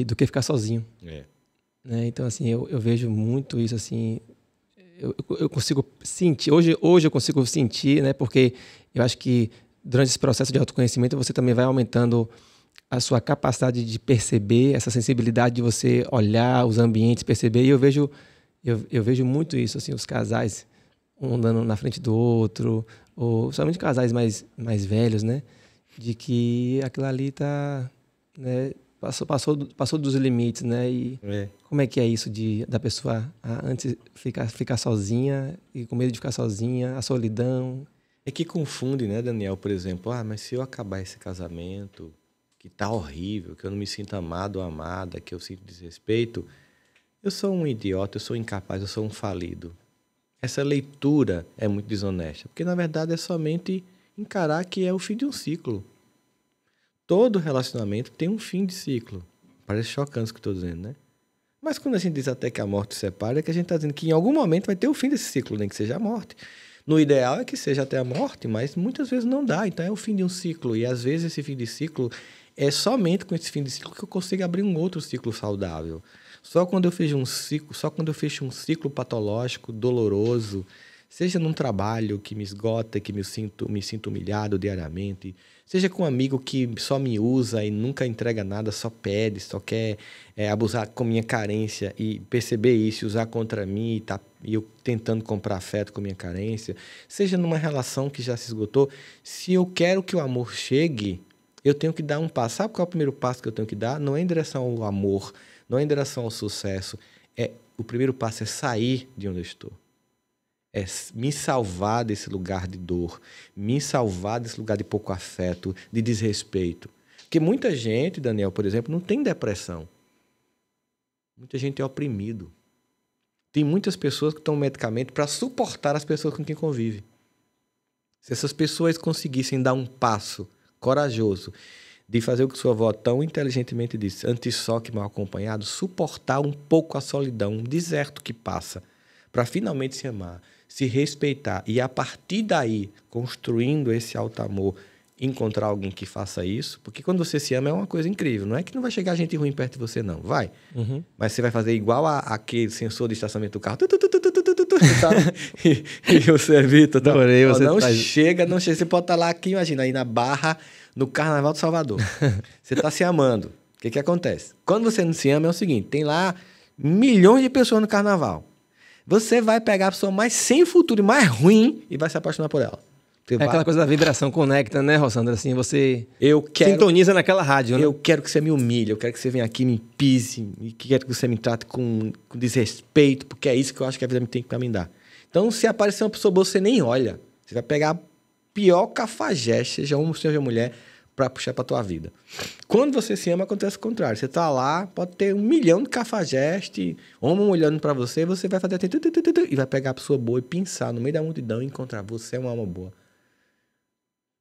do que ficar sozinho. Né? Então, assim, eu vejo muito isso, assim, eu consigo sentir, hoje eu consigo sentir, né, porque eu acho que durante esse processo de autoconhecimento você também vai aumentando a sua capacidade de perceber, essa sensibilidade de você olhar os ambientes, perceber, e eu vejo muito isso, assim, os casais um andando na frente do outro, ou somente casais mais velhos, né? De que aquilo ali tá, né? Passou dos limites, né? E como é que é isso da pessoa antes ficar sozinha e com medo de ficar sozinha, a solidão? É que confunde, né, Daniel? Por exemplo, mas se eu acabar esse casamento, que tá horrível, que eu não me sinto amado ou amada, que eu sinto desrespeito, eu sou um idiota, eu sou incapaz, eu sou um falido. Essa leitura é muito desonesta, porque na verdade é somente encarar que é o fim de um ciclo. Todo relacionamento tem um fim de ciclo. Parece chocante o que eu estou dizendo, né? Mas quando a gente diz até que a morte separa, é que a gente está dizendo que em algum momento vai ter o fim desse ciclo, nem que seja a morte. No ideal é que seja até a morte, mas muitas vezes não dá, então é o fim de um ciclo. E às vezes esse fim de ciclo é somente com esse fim de ciclo que eu consigo abrir um outro ciclo saudável. Só quando eu fecho um ciclo patológico, doloroso, seja num trabalho que me esgota, que me sinto humilhado diariamente, seja com um amigo que só me usa e nunca entrega nada, só pede, só quer abusar com minha carência e perceber isso, usar contra mim e eu tentando comprar afeto com minha carência, seja numa relação que já se esgotou, se eu quero que o amor chegue, eu tenho que dar um passo. Sabe qual é o primeiro passo que eu tenho que dar? Não é em direção ao amor, não é em direção ao sucesso. O primeiro passo é sair de onde eu estou. É me salvar desse lugar de dor, me salvar desse lugar de pouco afeto, de desrespeito. Porque muita gente, Daniel, por exemplo, não tem depressão. Muita gente é oprimido. Tem muitas pessoas que tomam medicamento para suportar as pessoas com quem convive. Se essas pessoas conseguissem dar um passo corajoso de fazer o que sua avó tão inteligentemente disse, antes só que mal acompanhado, suportar um pouco a solidão, um deserto que passa, para finalmente se amar, se respeitar e, a partir daí, construindo esse alto amor, encontrar alguém que faça isso, porque quando você se ama é uma coisa incrível, não é que não vai chegar gente ruim perto de você, não, vai. Uhum. Mas você vai fazer igual aquele sensor de estacionamento do carro, e você evita, não chega, você pode estar lá aqui, imagina, aí na Barra, no Carnaval de Salvador. Você está se amando. O que acontece? Quando você não se ama, é o seguinte, tem lá milhões de pessoas no Carnaval. Você vai pegar a pessoa mais sem futuro e mais ruim e vai se apaixonar por ela. Aquela coisa da vibração conecta, né, Rossandra? Assim, você sintoniza naquela rádio, né? Eu quero que você me humilhe, eu quero que você venha aqui, me pise, e quero que você me trate com desrespeito, porque é isso que eu acho que a vida tem para me dar. Então, se aparecer uma pessoa boa, você nem olha. Você vai pegar a pior cafajeste, seja homem, seja mulher, para puxar para tua vida. Quando você se ama, acontece o contrário. Você tá lá, pode ter 1 milhão de cafajeste, homem olhando para você, você vai fazer e vai pegar a pessoa boa e pensar no meio da multidão e encontrar você é uma alma boa.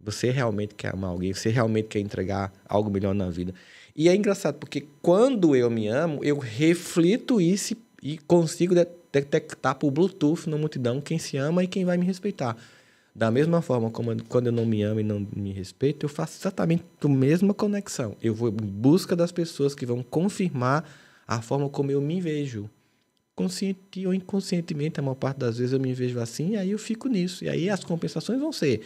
Você realmente quer amar alguém, você realmente quer entregar algo melhor na vida. E é engraçado, porque quando eu me amo, eu reflito isso e consigo detectar por Bluetooth na multidão quem se ama e quem vai me respeitar. Da mesma forma como quando eu não me amo e não me respeito, eu faço exatamente a mesma conexão. Eu vou em busca das pessoas que vão confirmar a forma como eu me vejo. Consciente ou inconscientemente, a maior parte das vezes eu me vejo assim, e aí eu fico nisso. E aí as compensações vão ser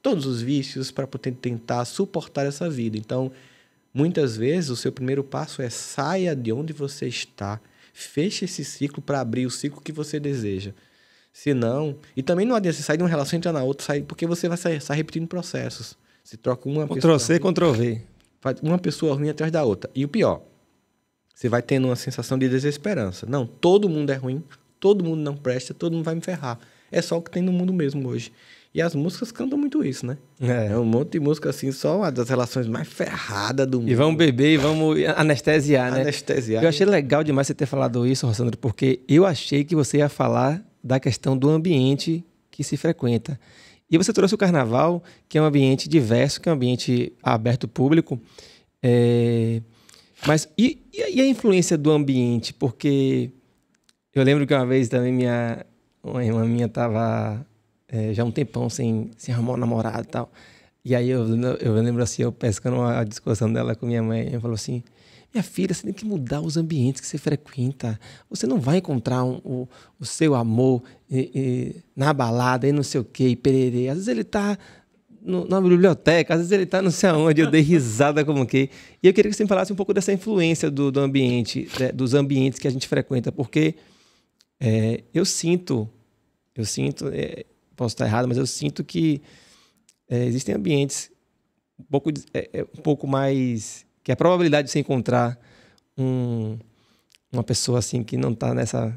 todos os vícios para poder tentar suportar essa vida. Então, muitas vezes, o seu primeiro passo é saia de onde você está, feche esse ciclo para abrir o ciclo que você deseja. Se não... E também não adianta você sair de uma relação e entrar na outra, porque você vai estar repetindo processos. Se troca uma pessoa... Ctrl-C, Ctrl-V. Uma pessoa ruim atrás da outra. E o pior, você vai tendo uma sensação de desesperança. Não, todo mundo é ruim, todo mundo não presta, todo mundo vai me ferrar. É só o que tem no mundo mesmo hoje. E as músicas cantam muito isso, né? É um monte de música assim, só uma das relações mais ferradas do mundo. E vamos beber e vamos anestesiar, né? Anestesiar. Eu achei legal demais você ter falado isso, Rossandro, porque eu achei que você ia falar da questão do ambiente que se frequenta. E você trouxe o carnaval, que é um ambiente diverso, que é um ambiente aberto público. Mas e a influência do ambiente? Porque eu lembro que uma vez também uma irmã minha estava já há um tempão sem arrumar um namorado e tal. E aí eu lembro assim, eu pescando uma discussão dela com minha mãe, ela falou assim: minha filha, você tem que mudar os ambientes que você frequenta. Você não vai encontrar o seu amor na balada e não sei o quê, e pererê. Às vezes ele está na biblioteca, às vezes ele está não sei aonde, eu dei risada como que. E eu queria que você me falasse um pouco dessa influência do ambiente, dos ambientes que a gente frequenta, porque eu sinto, posso estar errado, mas eu sinto que existem ambientes um pouco mais... que a probabilidade de você encontrar uma pessoa assim que não está nessa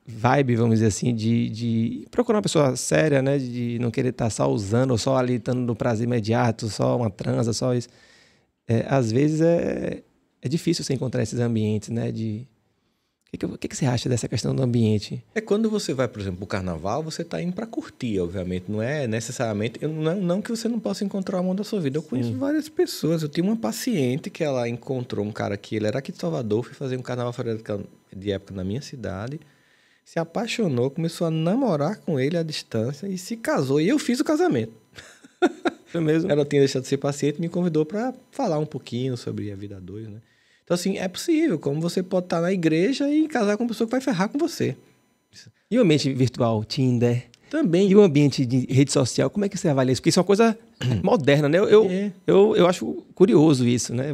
vibe, vamos dizer assim, de procurar uma pessoa séria, né? De não querer estar só usando ou só ali estando no prazer imediato, só uma transa, só isso. Às vezes é difícil você encontrar esses ambientes, né? O que você acha dessa questão do ambiente? Quando você vai, por exemplo, pro carnaval, você está indo para curtir, obviamente. Não é necessariamente... Não que você não possa encontrar o amor da sua vida. Eu conheço várias pessoas. Eu tinha uma paciente que ela encontrou um cara que... Ele era aqui de Salvador, foi fazer um carnaval fora de época na minha cidade. Se apaixonou, começou a namorar com ele à distância e se casou. E eu fiz o casamento. Foi mesmo? Ela tinha deixado de ser paciente e me convidou para falar um pouquinho sobre a vida a dois, né? Então, assim, é possível. Como você pode estar na igreja e casar com uma pessoa que vai ferrar com você. E o ambiente virtual, Tinder? Também. E o ambiente de rede social, como é que você avalia isso? Porque isso é uma coisa moderna, né? Eu acho curioso isso, né?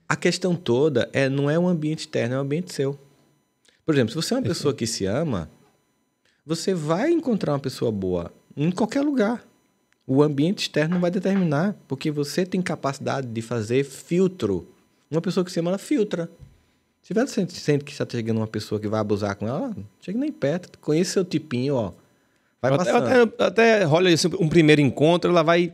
A questão toda não é um ambiente externo, é um ambiente seu. Por exemplo, se você é uma pessoa que se ama, você vai encontrar uma pessoa boa em qualquer lugar. O ambiente externo não vai determinar, porque você tem capacidade de fazer filtro. Uma pessoa que se ama, ela filtra. Se você sente que está chegando uma pessoa que vai abusar com ela, não chega nem perto. Conhece seu tipinho, ó. Vai passando. Até rola um primeiro encontro, ela vai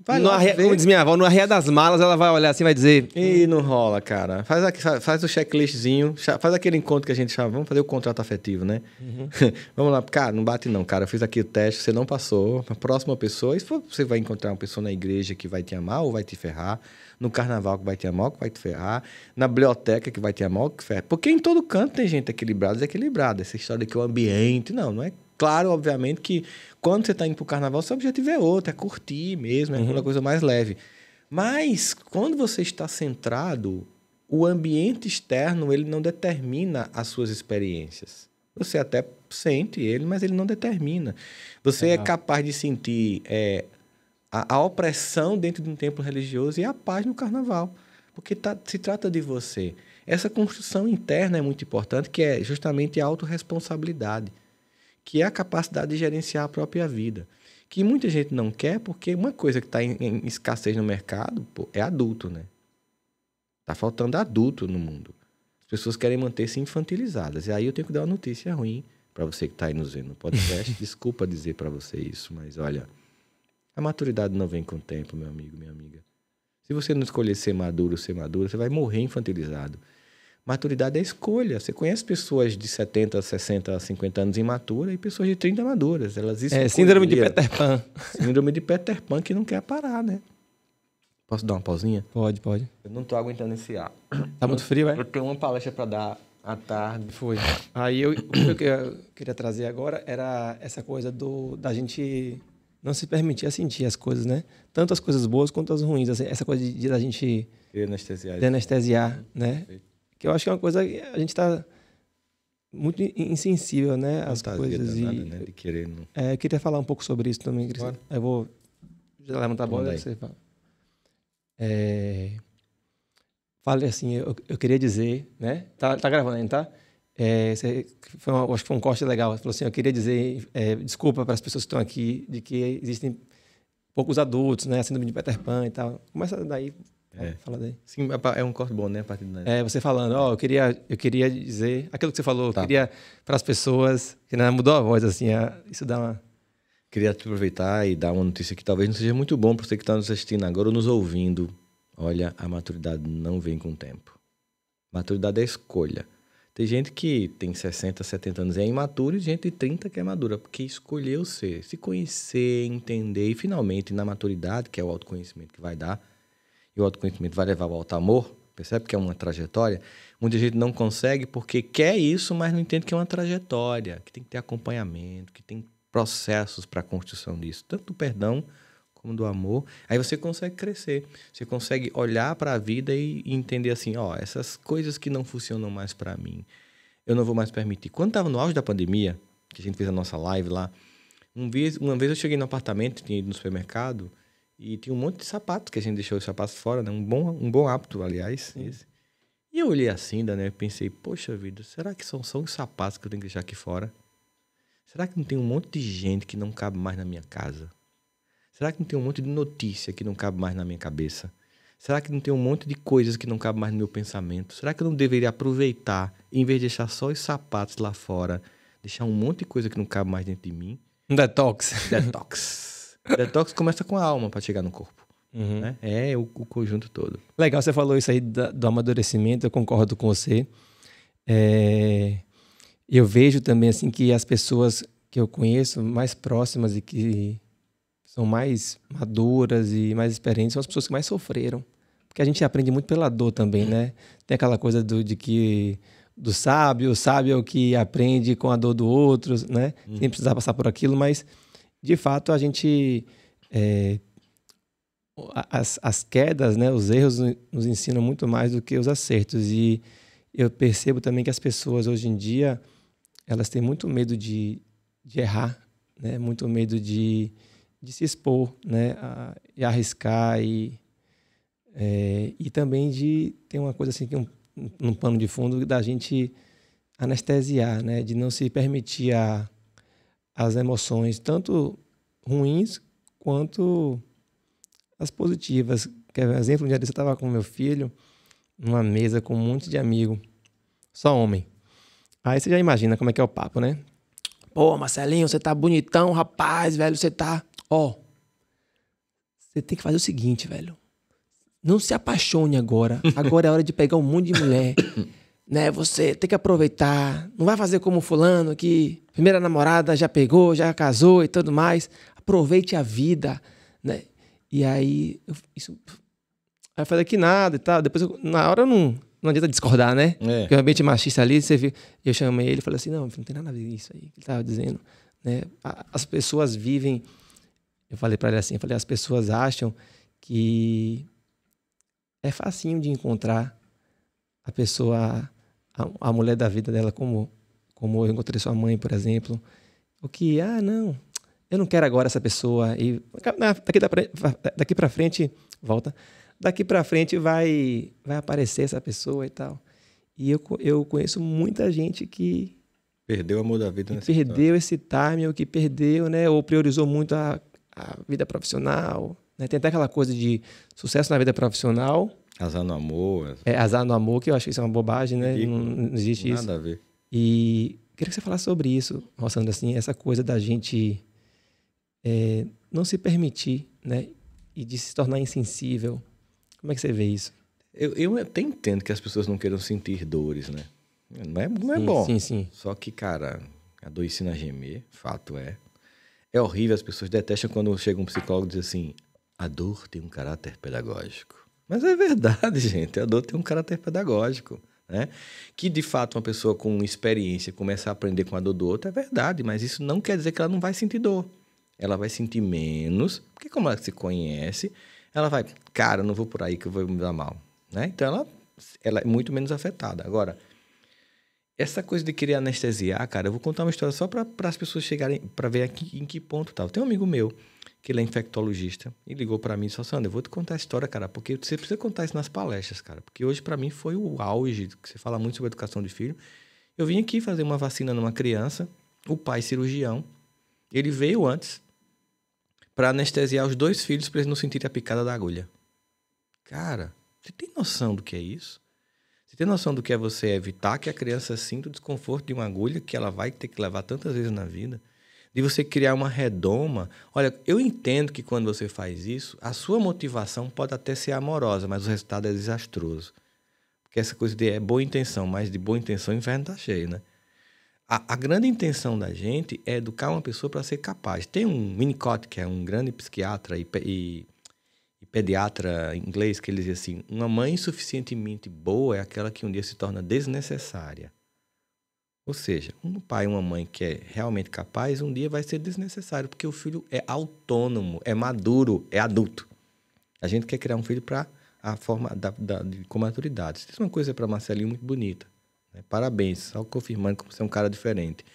como diz minha avó, no arreia das malas, ela vai olhar assim e vai dizer... Ih, não rola, cara. Faz o checklistzinho, faz aquele encontro que a gente chama, vamos fazer o contrato afetivo, né? Uhum. Vamos lá, cara, não bate não, cara. Eu fiz aqui o teste, você não passou. A próxima pessoa, você vai encontrar uma pessoa na igreja que vai te amar ou vai te ferrar. No carnaval que vai te amar ou que vai te ferrar. Na biblioteca que vai te amar ou que ferra. Porque em todo canto tem gente equilibrada e desequilibrada. Essa história que o ambiente... Não é... Claro, obviamente, que quando você está indo para o carnaval, seu objetivo é outro, é curtir mesmo, é aquela coisa mais leve. Mas, quando você está centrado, o ambiente externo ele não determina as suas experiências. Você até sente ele, mas ele não determina. Você é capaz de sentir a opressão dentro de um templo religioso e a paz no carnaval, porque se trata de você. Essa construção interna é muito importante, que é justamente a autorresponsabilidade, que é a capacidade de gerenciar a própria vida. Que muita gente não quer, porque uma coisa que está em escassez no mercado é adulto, né? Está faltando adulto no mundo. As pessoas querem manter-se infantilizadas. E aí eu tenho que dar uma notícia ruim para você que está aí nos vendo no podcast. Desculpa dizer para você isso, mas olha, a maturidade não vem com o tempo, meu amigo, minha amiga. Se você não escolher ser maduro, você vai morrer infantilizado. Maturidade é escolha. Você conhece pessoas de 70, 60, 50 anos imaturas e pessoas de 30 maduras. Elas síndrome de Peter Pan. Síndrome de Peter Pan que não quer parar, né? Posso dar uma pausinha? Pode. Eu não tô aguentando esse ar. Tá muito frio, é? Eu tenho uma palestra para dar à tarde. Foi. Aí o que eu queria trazer agora era essa coisa da gente não se permitir a sentir as coisas, né? Tanto as coisas boas quanto as ruins. Assim, essa coisa da gente... De anestesiar, né? Que eu acho que é uma coisa que a gente está muito insensível, né? As Fantasia coisas. danada, né? De querer... Não... Eu queria falar um pouco sobre isso também. Claro. Eu vou levantar a bola Manda e aí. você fala. Falei assim, eu queria dizer, né? Tá gravando ainda, tá? Acho que foi um corte legal. Falou assim, eu queria dizer desculpa para as pessoas que estão aqui, de que existem poucos adultos, né? A síndrome de Peter Pan e tal. Começa daí, fala daí. Sim, é um corte bom, né? A partir daí. Você falando, eu queria dizer... Aquilo que você falou, Tá. eu queria para as pessoas... Que né, mudou a voz, assim, isso dá uma... Queria aproveitar e dar uma notícia que talvez não seja muito bom para você que está nos assistindo agora ou nos ouvindo. Olha, a maturidade não vem com o tempo. Maturidade é escolha. Tem gente que tem 60, 70 anos e é imaturo e gente de 30 que é madura, porque escolheu se conhecer, entender e finalmente na maturidade, que é o autoconhecimento que vai dar, e o autoconhecimento vai levar ao alto amor, percebe que é uma trajetória? Muita gente não consegue porque quer isso, mas não entende que é uma trajetória, que tem que ter acompanhamento, que tem processos para a construção disso, tanto do perdão como do amor. Aí você consegue crescer, você consegue olhar para a vida e entender assim, essas coisas que não funcionam mais para mim, eu não vou mais permitir. Quando estava no auge da pandemia, que a gente fez a nossa live lá, uma vez eu cheguei no apartamento, tinha ido no supermercado, e tinha um monte de sapatos, que a gente deixou os sapatos fora, né? Um bom hábito, aliás. Esse. E eu olhei assim, né? Pensei, poxa vida, será que são só os sapatos que eu tenho que deixar aqui fora? Será que não tem um monte de gente que não cabe mais na minha casa? Será que não tem um monte de notícia que não cabe mais na minha cabeça? Será que não tem um monte de coisas que não cabe mais no meu pensamento? Será que eu não deveria aproveitar, em vez de deixar só os sapatos lá fora, deixar um monte de coisa que não cabe mais dentro de mim? Um detox. Detox. Detox começa com a alma para chegar no corpo. Uhum. Né? É o conjunto todo. Legal, você falou isso aí do amadurecimento, eu concordo com você. Eu vejo também assim que as pessoas que eu conheço mais próximas e que são mais maduras e mais experientes são as pessoas que mais sofreram. Porque a gente aprende muito pela dor também, né? Tem aquela coisa do sábio, o sábio é o que aprende com a dor do outro, né? Sem precisar passar por aquilo, mas de fato a gente... As quedas, né? Os erros nos ensinam muito mais do que os acertos. E eu percebo também que as pessoas hoje em dia, elas têm muito medo de errar, né? Muito medo de se expor, né? E arriscar e também de ter uma coisa assim, um pano de fundo da gente anestesiar, né? De não se permitir as emoções, tanto ruins quanto as positivas. Quer ver um exemplo? Um dia desse eu estava com meu filho numa mesa com um monte de amigo, só homem. Aí você já imagina como é que é o papo, né? Pô, Marcelinho, você tá bonitão, rapaz, velho, você tá... Você tem que fazer o seguinte, velho. Não se apaixone agora. Agora é hora de pegar um monte de mulher. Né? Você tem que aproveitar. Não vai fazer como fulano que primeira namorada já pegou, já casou e tudo mais. Aproveite a vida, né? E aí eu falei que nada e tal. Depois na hora não adianta discordar, né? Porque o ambiente machista ali, eu chamei ele e falei assim, não tem nada a ver isso aí que ele estava dizendo, né? As pessoas vivem... Eu falei para ele assim, as pessoas acham que é facinho de encontrar a pessoa, a mulher da vida dela, como eu encontrei sua mãe, por exemplo. O que, não, eu não quero agora essa pessoa. E daqui para frente, volta. Daqui para frente vai aparecer essa pessoa e tal. E eu conheço muita gente que... Perdeu o amor da vida. Perdeu esse time, ou que perdeu, né? Ou priorizou muito a vida profissional, né? Tem até aquela coisa de sucesso na vida profissional. Azar no amor. Azar no amor, que eu acho que isso é uma bobagem, né? Não existe isso. Nada a ver. E queria que você falasse sobre isso, Rossandra, assim, essa coisa da gente não se permitir, né? E de se tornar insensível. Como é que você vê isso? Eu até entendo que as pessoas não queiram sentir dores, né? Não é bom. Sim. Só que, cara, a dor ensina a gemer, fato é. É horrível, as pessoas detestam quando chega um psicólogo e diz assim, a dor tem um caráter pedagógico. Mas é verdade, gente, a dor tem um caráter pedagógico, né? Que, de fato, uma pessoa com experiência começa a aprender com a dor do outro, é verdade, mas isso não quer dizer que ela não vai sentir dor. Ela vai sentir menos, porque como ela se conhece, ela vai, cara, eu não vou por aí que eu vou me dar mal, né? Então, ela é muito menos afetada. Agora, essa coisa de querer anestesiar, cara, eu vou contar uma história só para as pessoas chegarem, para ver aqui em que ponto tal. Tem um amigo meu, que ele é infectologista, e ligou para mim e disse, Sandro, eu vou te contar a história, cara, porque você precisa contar isso nas palestras, cara, porque hoje para mim foi o auge, que você fala muito sobre educação de filho. Eu vim aqui fazer uma vacina numa criança, o pai cirurgião, ele veio antes para anestesiar os 2 filhos para eles não sentirem a picada da agulha. Cara, você tem noção do que é isso? Você tem noção do que é você evitar que a criança sinta o desconforto de uma agulha que ela vai ter que levar tantas vezes na vida? De você criar uma redoma. Olha, eu entendo que quando você faz isso, a sua motivação pode até ser amorosa, mas o resultado é desastroso. Porque essa coisa de boa intenção, mas de boa intenção o inferno tá cheio, né? A grande intenção da gente é educar uma pessoa para ser capaz. Tem um Winnicott, que é um grande psiquiatra e pediatra inglês, que ele diz assim, uma mãe suficientemente boa é aquela que um dia se torna desnecessária. Ou seja, um pai e uma mãe que é realmente capaz, um dia vai ser desnecessário, porque o filho é autônomo, é maduro, é adulto. A gente quer criar um filho para a forma com maturidade. Isso é uma coisa para Marcelinho muito bonita. Né? Parabéns, só confirmando que você é um cara diferente.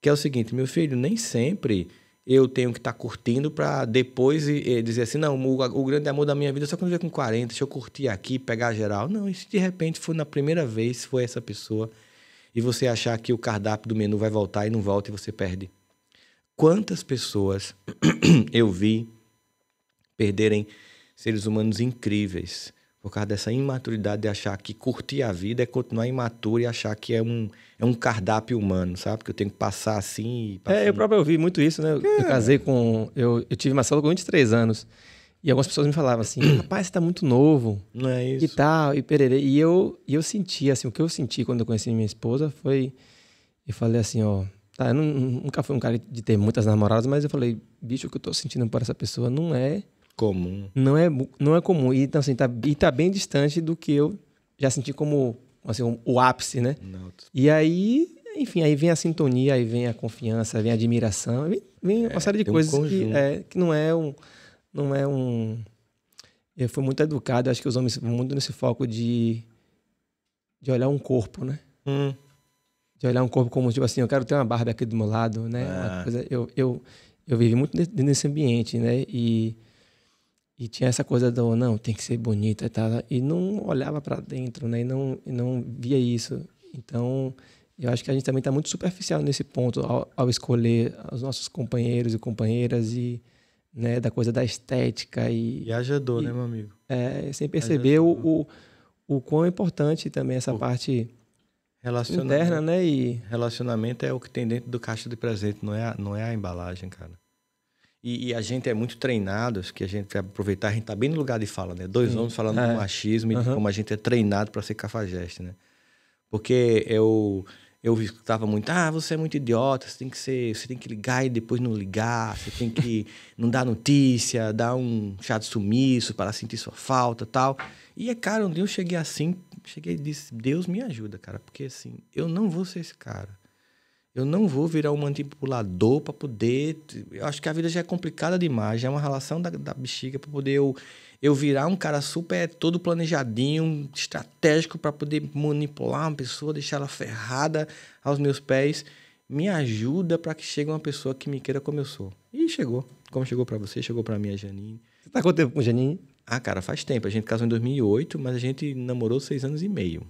Que é o seguinte, meu filho, nem sempre eu tenho que estar curtindo para depois dizer assim, não, o grande amor da minha vida é só quando eu vier com 40, deixa eu curtir aqui, pegar geral. Não, e se de repente for na primeira vez, se for essa pessoa, e você achar que o cardápio do menu vai voltar e não volta e você perde. Quantas pessoas eu vi perderem seres humanos incríveis por causa dessa imaturidade de achar que curtir a vida é continuar imaturo e achar que é um cardápio humano, sabe? Que eu tenho que passar assim... Eu próprio ouvi muito isso, né? Eu casei com... Eu tive Marcelo com 23 anos. E algumas pessoas me falavam assim, rapaz, você tá muito novo. Não é isso? E tal, e pererê. E eu senti, assim, o que eu senti quando eu conheci minha esposa foi... Eu falei assim, ó... Tá, eu nunca fui um cara de ter muitas namoradas, mas eu falei, bicho, o que eu tô sentindo por essa pessoa não é... comum. Não é comum. E, então, assim, tá bem distante do que eu já senti como assim, o ápice, né? Não. E aí, enfim, aí vem a sintonia, aí vem a confiança, vem a admiração, vem uma série de coisas que não é um... Eu fui muito educado, acho que os homens muito nesse foco de olhar um corpo, né? De olhar um corpo como, tipo assim, eu quero ter uma Barbie aqui do meu lado, né? Uma coisa, eu vivi muito nesse ambiente, né? E tinha essa coisa do, não, tem que ser bonita e tal, e não olhava para dentro, né? E não via isso. Então, eu acho que a gente também está muito superficial nesse ponto ao escolher os nossos companheiros e companheiras e, né, da coisa da estética e ajudou, né, meu amigo? Sem perceber o quão importante também essa parte interna, né? E relacionamento é o que tem dentro do caixa de presente, não é a embalagem, cara. E a gente é muito treinado, acho que a gente vai aproveitar, a gente tá bem no lugar de fala, né? Dois homens falando do machismo e de como a gente é treinado para ser cafajeste, né? Porque eu escutava muito, você é muito idiota, você tem que ligar e depois não ligar, você tem que não dar notícia, dar um chá de sumiço para sentir sua falta e tal. E, cara, um dia eu cheguei e disse, Deus me ajuda, cara, porque assim, eu não vou ser esse cara. Eu não vou virar um manipulador para poder... Eu acho que a vida já é complicada demais, já é uma relação da bexiga para poder eu virar um cara super todo planejadinho, estratégico para poder manipular uma pessoa, deixar ela ferrada aos meus pés. Me ajuda para que chegue uma pessoa que me queira como eu sou. E chegou. Como chegou para você, chegou para mim a Janine. Você tá quanto tempo com a Janine? Cara, faz tempo. A gente casou em 2008, mas a gente namorou 6 anos e meio.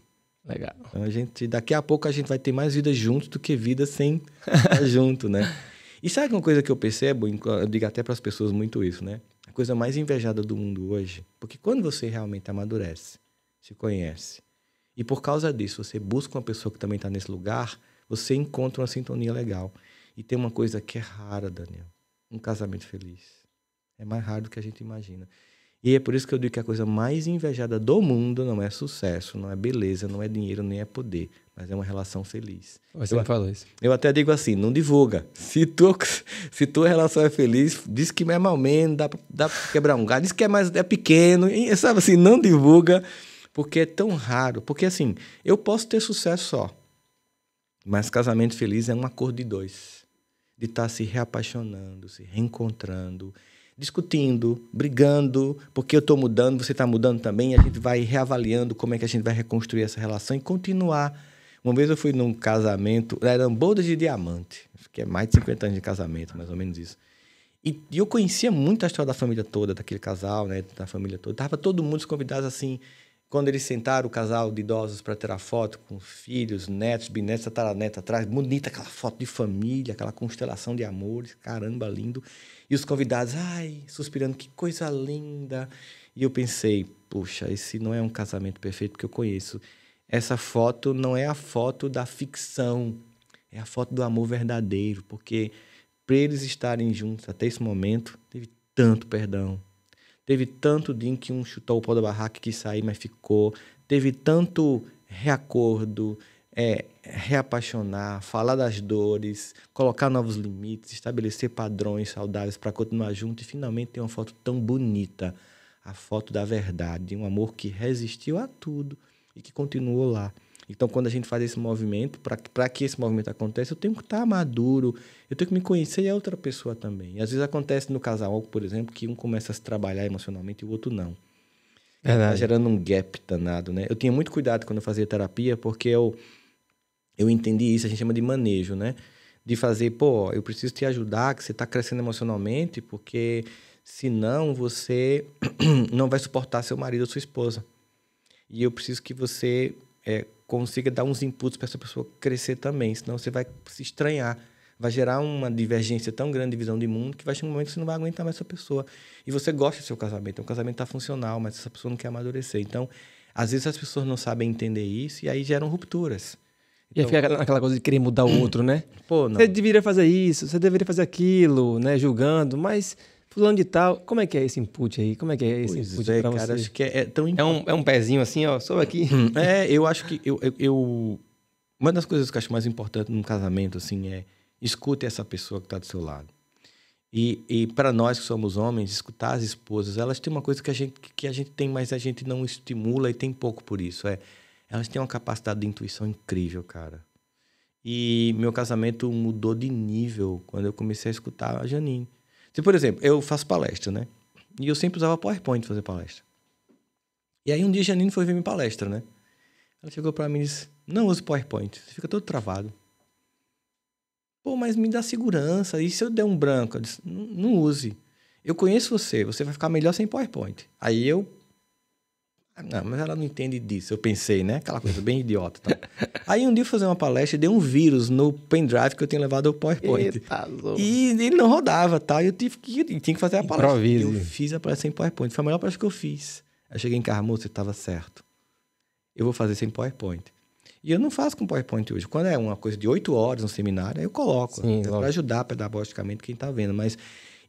Legal. Então daqui a pouco a gente vai ter mais vida juntos do que vida sem estar junto, né? E sabe uma coisa que eu percebo? Eu digo até para as pessoas muito isso, né? A coisa mais invejada do mundo hoje, porque quando você realmente amadurece, se conhece, e por causa disso você busca uma pessoa que também está nesse lugar, você encontra uma sintonia legal. E tem uma coisa que é rara, Daniel, um casamento feliz. É mais raro do que a gente imagina. E é por isso que eu digo que a coisa mais invejada do mundo não é sucesso, não é beleza, não é dinheiro, nem é poder, mas é uma relação feliz. Você me falou isso. Eu até digo assim, não divulga. Se tua relação é feliz, diz que é mal menos, dá pra quebrar um galho, diz que é pequeno, e, sabe assim, não divulga, porque é tão raro. Porque assim, eu posso ter sucesso só, mas casamento feliz é um acordo de 2. De estar se reapaixonando, se reencontrando, discutindo, brigando, porque eu estou mudando, você está mudando também, e a gente vai reavaliando como é que a gente vai reconstruir essa relação e continuar Uma vez eu fui num casamento, era uma boda de diamante, acho que é mais de 50 anos de casamento, mais ou menos isso. E eu conhecia muito a história da família toda, daquele casal, né, da família toda. Tava todo mundo convidados assim, quando eles sentaram, o casal de idosos para tirar foto com filhos, netos, bisnetos, tataraneta atrás, bonita aquela foto de família, aquela constelação de amores, caramba, lindo. E os convidados, ai, suspirando, que coisa linda. E eu pensei, puxa, esse não é um casamento perfeito, porque eu conheço. Essa foto não é a foto da ficção, é a foto do amor verdadeiro, porque para eles estarem juntos até esse momento, teve tanto perdão. Teve tanto dia em que um chutou o pau da barraca e quis sair, mas ficou. Teve tanto reacordo, reapaixonar, falar das dores, colocar novos limites, estabelecer padrões saudáveis para continuar junto. E finalmente tem uma foto tão bonita. A foto da verdade, de um amor que resistiu a tudo e que continuou lá. Então, quando a gente faz esse movimento, para que esse movimento aconteça, eu tenho que estar maduro, eu tenho que me conhecer e a outra pessoa também. E às vezes acontece no casal, por exemplo, que um começa a se trabalhar emocionalmente e o outro não. Tá gerando um gap danado, né? Eu tinha muito cuidado quando eu fazia terapia, porque eu entendi isso, a gente chama de manejo, né? De fazer, pô, eu preciso te ajudar, que você está crescendo emocionalmente, porque senão você não vai suportar seu marido ou sua esposa. E eu preciso que você consiga dar uns inputs para essa pessoa crescer também, senão você vai se estranhar. Vai gerar uma divergência tão grande de visão de mundo que vai chegar um momento que você não vai aguentar mais essa pessoa. E você gosta do seu casamento, o casamento está funcional, mas essa pessoa não quer amadurecer. Então, às vezes as pessoas não sabem entender isso e aí geram rupturas. E aí fica aquela coisa de querer mudar o outro, né? Pô, não. Você deveria fazer isso, você deveria fazer aquilo, né? Julgando, mas fulano de tal, como é que é esse input aí? Como é que é esse input pra cara, você? acho que é tão importante. É um pezinho assim, ó, só aqui. Eu acho que uma das coisas que eu acho mais importante num casamento, assim, é escute essa pessoa que está do seu lado. E para nós que somos homens, escutar as esposas, elas têm uma coisa que a gente tem, mas a gente não estimula e tem pouco por isso. Elas têm uma capacidade de intuição incrível, cara. E meu casamento mudou de nível quando eu comecei a escutar a Janine. Então, por exemplo, eu faço palestra, né? E eu sempre usava PowerPoint para fazer palestra. E aí um dia a Janine foi ver minha palestra, né? Ela chegou para mim e disse, não use PowerPoint, você fica todo travado. Pô, mas me dá segurança. E se eu der um branco? Eu disse, não use. Eu conheço você vai ficar melhor sem PowerPoint. Aí eu... Não, mas ela não entende disso. Eu pensei, né? Aquela coisa bem idiota. Tá? Aí um dia eu fui fazer uma palestra e dei um vírus no pendrive que eu tinha levado ao PowerPoint. Eita, e ele não rodava, tá? E eu tinha que fazer a palestra. Improvise. Eu fiz a palestra sem PowerPoint. Foi a melhor palestra que eu fiz. Aí cheguei em casa, moço, você estava certo. Eu vou fazer sem PowerPoint. E eu não faço com PowerPoint hoje. Quando é uma coisa de 8 horas no seminário, aí eu coloco. Para ajudar pedagogicamente quem está vendo. Mas,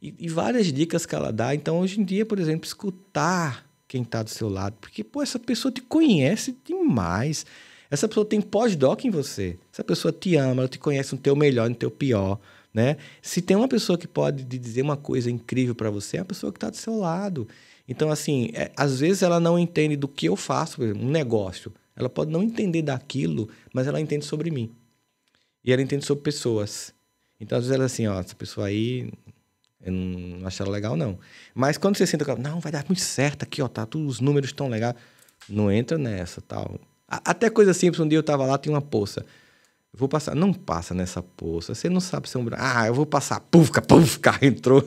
e várias dicas que ela dá. Então, hoje em dia, por exemplo, escutar quem está do seu lado. Porque, pô, essa pessoa te conhece demais. Essa pessoa tem pós-doc em você. Essa pessoa te ama, ela te conhece no teu melhor, no teu pior, né? Se tem uma pessoa que pode te dizer uma coisa incrível para você, é a pessoa que está do seu lado. Então, assim, às vezes ela não entende do que eu faço, por exemplo, um negócio. Ela pode não entender daquilo, mas ela entende sobre mim. E ela entende sobre pessoas. Então, às vezes ela é assim, ó, essa pessoa aí... Eu não acho ela legal, não. Mas quando você senta, não, vai dar muito certo aqui, ó, tá, todos os números estão legais. Não entra nessa, tal. Até coisa simples, um dia eu tava lá, tinha uma poça. Eu vou passar, não passa nessa poça, você não sabe ser um... eu vou passar, puf, carro entrou,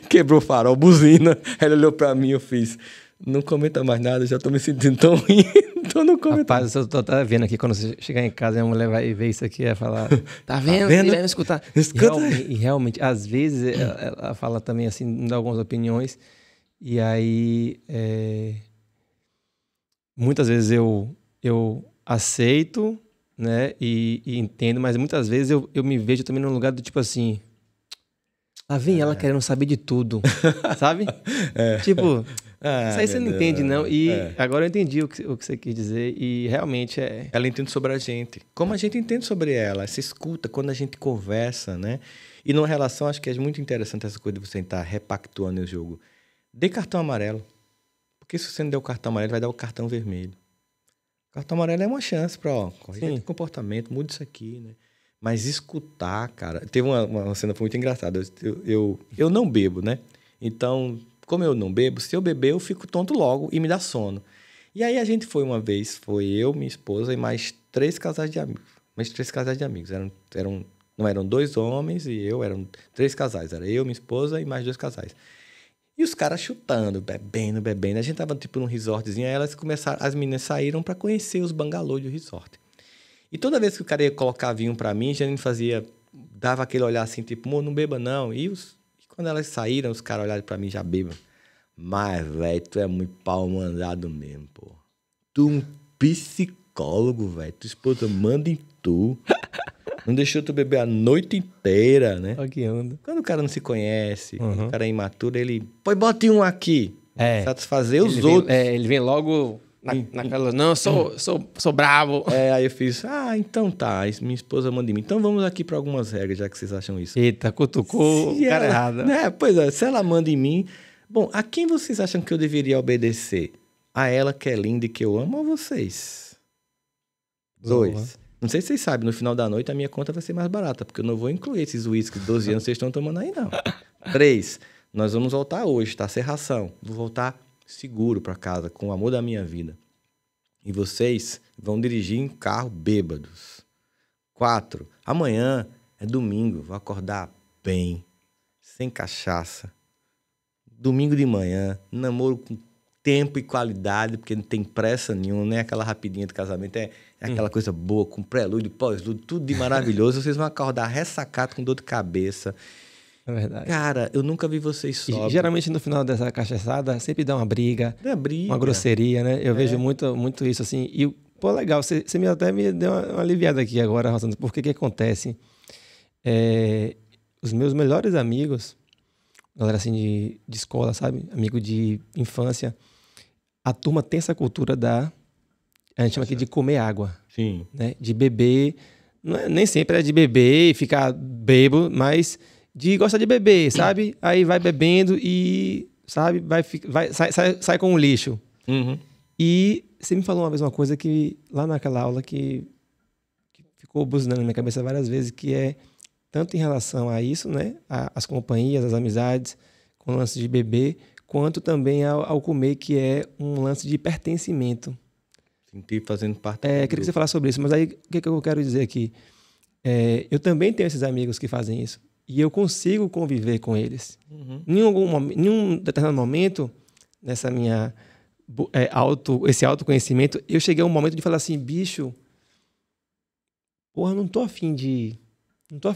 quebrou o farol, buzina. Ela olhou pra mim, eu fiz, não comenta mais nada, já tô me sentindo tão ruim, então não comenta. Rapaz, eu tô vendo aqui, quando você chegar em casa, a mulher vai ver isso aqui e vai falar, tá vendo? E vai me escutar. E realmente, às vezes, ela fala também assim, dá algumas opiniões, e aí, muitas vezes eu aceito, né, e entendo, mas muitas vezes eu me vejo também num lugar do tipo assim, lá vem ela querendo saber de tudo, sabe? Tipo... isso aí você não entende, não. E agora eu entendi o que você quis dizer. E realmente é... Ela entende sobre a gente. Como a gente entende sobre ela. Se escuta quando a gente conversa, né? E numa relação, acho que é muito interessante essa coisa de você estar repactuando o jogo. Dê cartão amarelo. Porque se você não der o cartão amarelo, vai dar o cartão vermelho. O cartão amarelo é uma chance para, corrigir de comportamento, muda isso aqui, né? Mas escutar, cara... Teve uma cena muito engraçada. Eu não bebo, né? Então... Como eu não bebo, se eu beber, eu fico tonto logo e me dá sono. E aí a gente foi uma vez, foi eu, minha esposa e mais 3 casais de amigos. Mais 3 casais de amigos. Não eram 2 homens e eu, eram 3 casais. Era eu, minha esposa e mais 2 casais. E os caras chutando, bebendo, bebendo. A gente tava tipo num resortzinho, aí as meninas saíram para conhecer os bangalôs do resort. E toda vez que o cara ia colocar vinho para mim, a gente dava aquele olhar assim, tipo, amor, não beba não. E quando elas saíram, os caras olharam para mim, já bebam. Mas, velho, tu é muito pau mandado mesmo, pô. Tu um psicólogo, velho. Tua esposa manda em tu. Não deixou tu beber a noite inteira, né? Olha que onda. Quando o cara não se conhece, quando o cara é imaturo, ele... Pô, bote um aqui. Satisfazer os outros. Ele vem logo naquela... Não, sou bravo. Aí eu fiz... então tá. Minha esposa manda em mim. Então vamos aqui para algumas regras, já que vocês acham isso. Eita, cutucou o cara errado. Pois é, se ela manda em mim... Bom, a quem vocês acham que eu deveria obedecer? A ela que é linda e que eu amo ou vocês? 2. Não sei se vocês sabem, no final da noite a minha conta vai ser mais barata, porque eu não vou incluir esses uísques de 12 anos que vocês estão tomando aí, não. 3. Nós vamos voltar hoje, tá? Sem ração. Vou voltar seguro para casa, com o amor da minha vida. E vocês vão dirigir em carro bêbados. 4. Amanhã é domingo, vou acordar bem, sem cachaça. Domingo de manhã, namoro com tempo e qualidade, porque não tem pressa nenhuma, não é aquela rapidinha de casamento, é aquela coisa boa, com prelúdio, pós-lúdio, tudo de maravilhoso. Vocês vão acordar ressacados com dor de cabeça. É verdade. Cara, eu nunca vi vocês sóbrios. Geralmente no final dessa cachaçada sempre dá uma briga, uma grosseria, né? Eu vejo muito isso assim. E, pô, legal, você até me deu uma aliviada aqui agora, Rosana, porque que acontece? Os meus melhores amigos, galera assim de escola, sabe? Amigo de infância, a turma tem essa cultura a gente chama aqui de comer água. Sim. Né? De beber, nem sempre é de beber e ficar bêbado, mas de gostar de beber, sabe? Aí vai bebendo e, sabe, sai com o lixo. Uhum. E você me falou uma vez uma coisa que, lá naquela aula, que ficou buzinando na minha cabeça várias vezes, que é tanto em relação a isso, né? As companhias, as amizades, com o lance de beber, quanto também ao comer, que é um lance de pertencimento. Sentir fazendo parte queria que você falasse sobre isso, mas aí o que eu quero dizer aqui? Eu também tenho esses amigos que fazem isso. E eu consigo conviver com eles. Uhum. Em um determinado momento, nessa minha esse autoconhecimento, eu cheguei a um momento de falar assim, bicho, porra, não tô afim disso. Não tô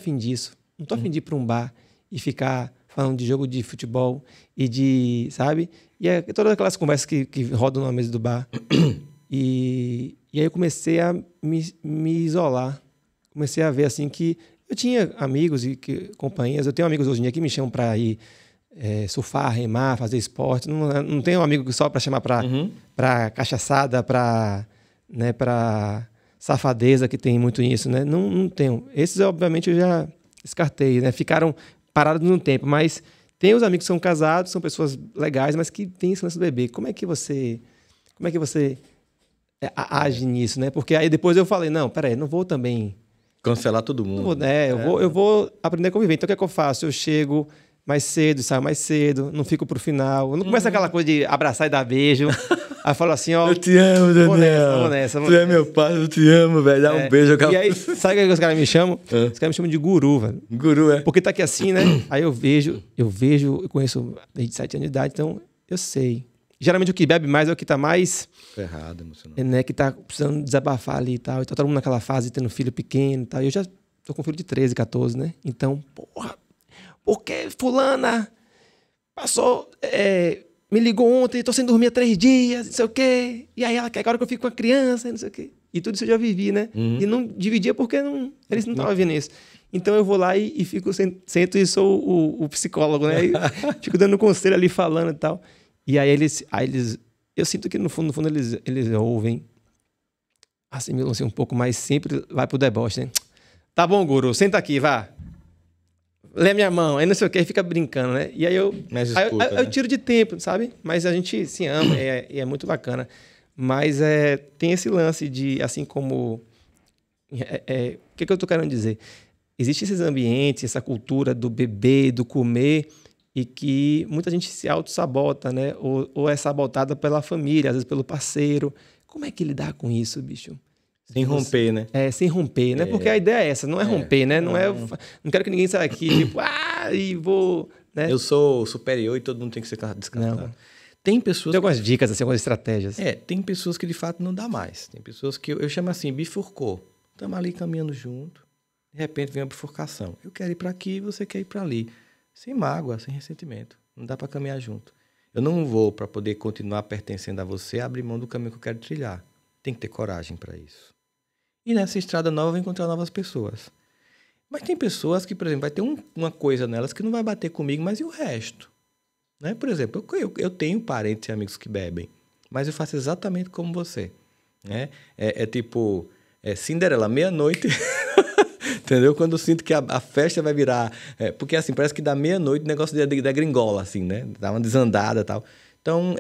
afim de ir para um bar e ficar falando de jogo de futebol e de, sabe? E todas aquelas conversas que rodam na mesa do bar. E aí eu comecei a me isolar. Comecei a ver assim que eu tinha amigos e companhias. Eu tenho amigos hoje em dia que me chamam para ir surfar, remar, fazer esporte. Não tenho um amigo só para chamar para cachaçada, para safadeza, que tem muito isso, né? Não tenho. Esses, obviamente, eu já descartei, né? Ficaram parados no tempo. Mas tem os amigos que são casados, são pessoas legais, mas que tem esse lance do bebê. Como é que você age nisso, né? Porque aí depois eu falei, não, peraí, não vou também... Cancelar todo mundo. Eu vou aprender a conviver. Então, o que é que eu faço? Eu chego mais cedo, saio mais cedo, não fico pro final. Eu não começo aquela coisa de abraçar e dar beijo. Aí eu falo assim, ó... Eu te amo, Daniel. Vou nessa. Tu é meu pai, eu te amo, velho. Dá um beijo. E aí, sabe o que os caras me chamam? Os caras me chamam de guru, velho. Guru, é. Porque tá aqui assim, né? Aí eu conheço desde 7 anos de idade, então eu sei. Geralmente o que bebe mais é o que tá mais... Ferrado, emocionado. Né? Que tá precisando desabafar ali e tal. E tá todo mundo naquela fase, tendo filho pequeno e tal. E eu já tô com filho de 13, 14, né? Então, porra, porque fulana passou... me ligou ontem, tô sem dormir há 3 dias, não sei o quê. E aí ela quer agora que eu fico com a criança, não sei o quê. E tudo isso eu já vivi, né? Uhum. E não dividia porque eles não estavam vendo isso. Então eu vou lá e fico, sento e sou o psicólogo, né? E fico dando conselho ali, falando e tal. E aí eles eu sinto que no fundo eles ouvem, assimilam assim um pouco, mas sempre vai pro deboche, né? Tá bom, guru, senta aqui, vá. Lê minha mão, aí não sei o que, aí fica brincando, né? E aí eu tiro de tempo, sabe? Mas a gente se ama e é muito bacana. Mas tem esse lance de, assim como... O que eu tô querendo dizer? Existem esses ambientes, essa cultura do beber, do comer, e que muita gente se auto-sabota, né? Ou é sabotada pela família, às vezes pelo parceiro. Como é que lidar com isso, bicho? Sem romper, né? Sem romper, né? Porque a ideia é essa, não é romper, né? Não quero que ninguém saia aqui, tipo, e vou... Né? Eu sou superior e todo mundo tem que ser descartado. Não. Tem pessoas... Tem algumas dicas, assim, algumas estratégias. Tem pessoas que de fato não dá mais. Tem pessoas que eu chamo assim, bifurcou. Estamos ali caminhando junto, de repente vem a bifurcação. Eu quero ir para aqui, você quer ir para ali. Sem mágoa, sem ressentimento. Não dá para caminhar junto. Eu não vou, para poder continuar pertencendo a você, abrir mão do caminho que eu quero trilhar. Tem que ter coragem para isso. E nessa estrada nova eu vou encontrar novas pessoas. Mas tem pessoas que, por exemplo, vai ter uma coisa nelas que não vai bater comigo, mas e o resto? Né? Por exemplo, eu tenho parentes e amigos que bebem, mas eu faço exatamente como você. Né? Tipo, Cinderela, meia-noite... Entendeu? Quando eu sinto que a festa vai virar... porque, assim, parece que da meia-noite o negócio da gringola, assim, né? Dá uma desandada e tal. Então,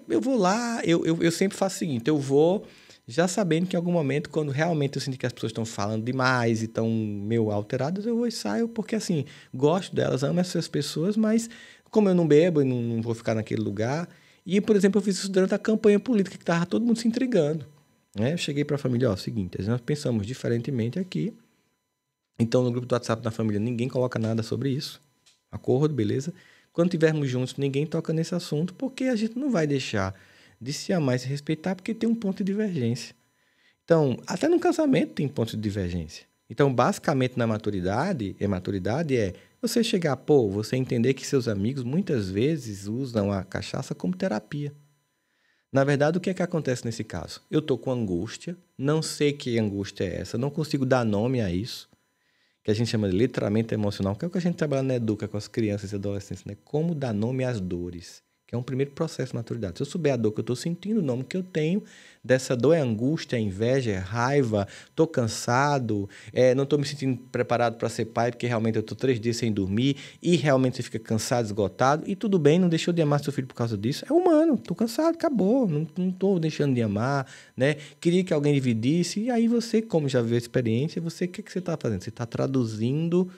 eu vou lá, eu sempre faço o seguinte, eu vou já sabendo que em algum momento, quando realmente eu sinto que as pessoas estão falando demais e estão meio alteradas, eu vou e saio, porque, assim, gosto delas, amo essas pessoas, mas como eu não bebo e não vou ficar naquele lugar... E, por exemplo, eu fiz isso durante a campanha política, que estava todo mundo se intrigando. Né? Eu cheguei para a família, seguinte, nós pensamos diferentemente aqui. Então, no grupo do WhatsApp da família, ninguém coloca nada sobre isso. Acordo, beleza? Quando estivermos juntos, ninguém toca nesse assunto, porque a gente não vai deixar de se amar e se respeitar, porque tem um ponto de divergência. Então, até no casamento tem ponto de divergência. Então, basicamente, na maturidade é você chegar, você entender que seus amigos muitas vezes usam a cachaça como terapia. Na verdade, o que é que acontece nesse caso? Eu estou com angústia, não sei que angústia é essa, não consigo dar nome a isso, que a gente chama de letramento emocional, que é o que a gente trabalha na Educa com as crianças e adolescentes, né? Como dar nome às dores, que é um primeiro processo de maturidade. Se eu souber a dor que eu estou sentindo, o nome que eu tenho dessa dor é angústia, é inveja, é raiva, estou cansado, não estou me sentindo preparado para ser pai, porque realmente eu estou 3 dias sem dormir e realmente você fica cansado, esgotado, e tudo bem, não deixou de amar seu filho por causa disso, é humano, estou cansado, acabou, não estou deixando de amar, né? Queria que alguém dividisse, e aí você, como já viu a experiência, o que você está fazendo? Você está traduzindo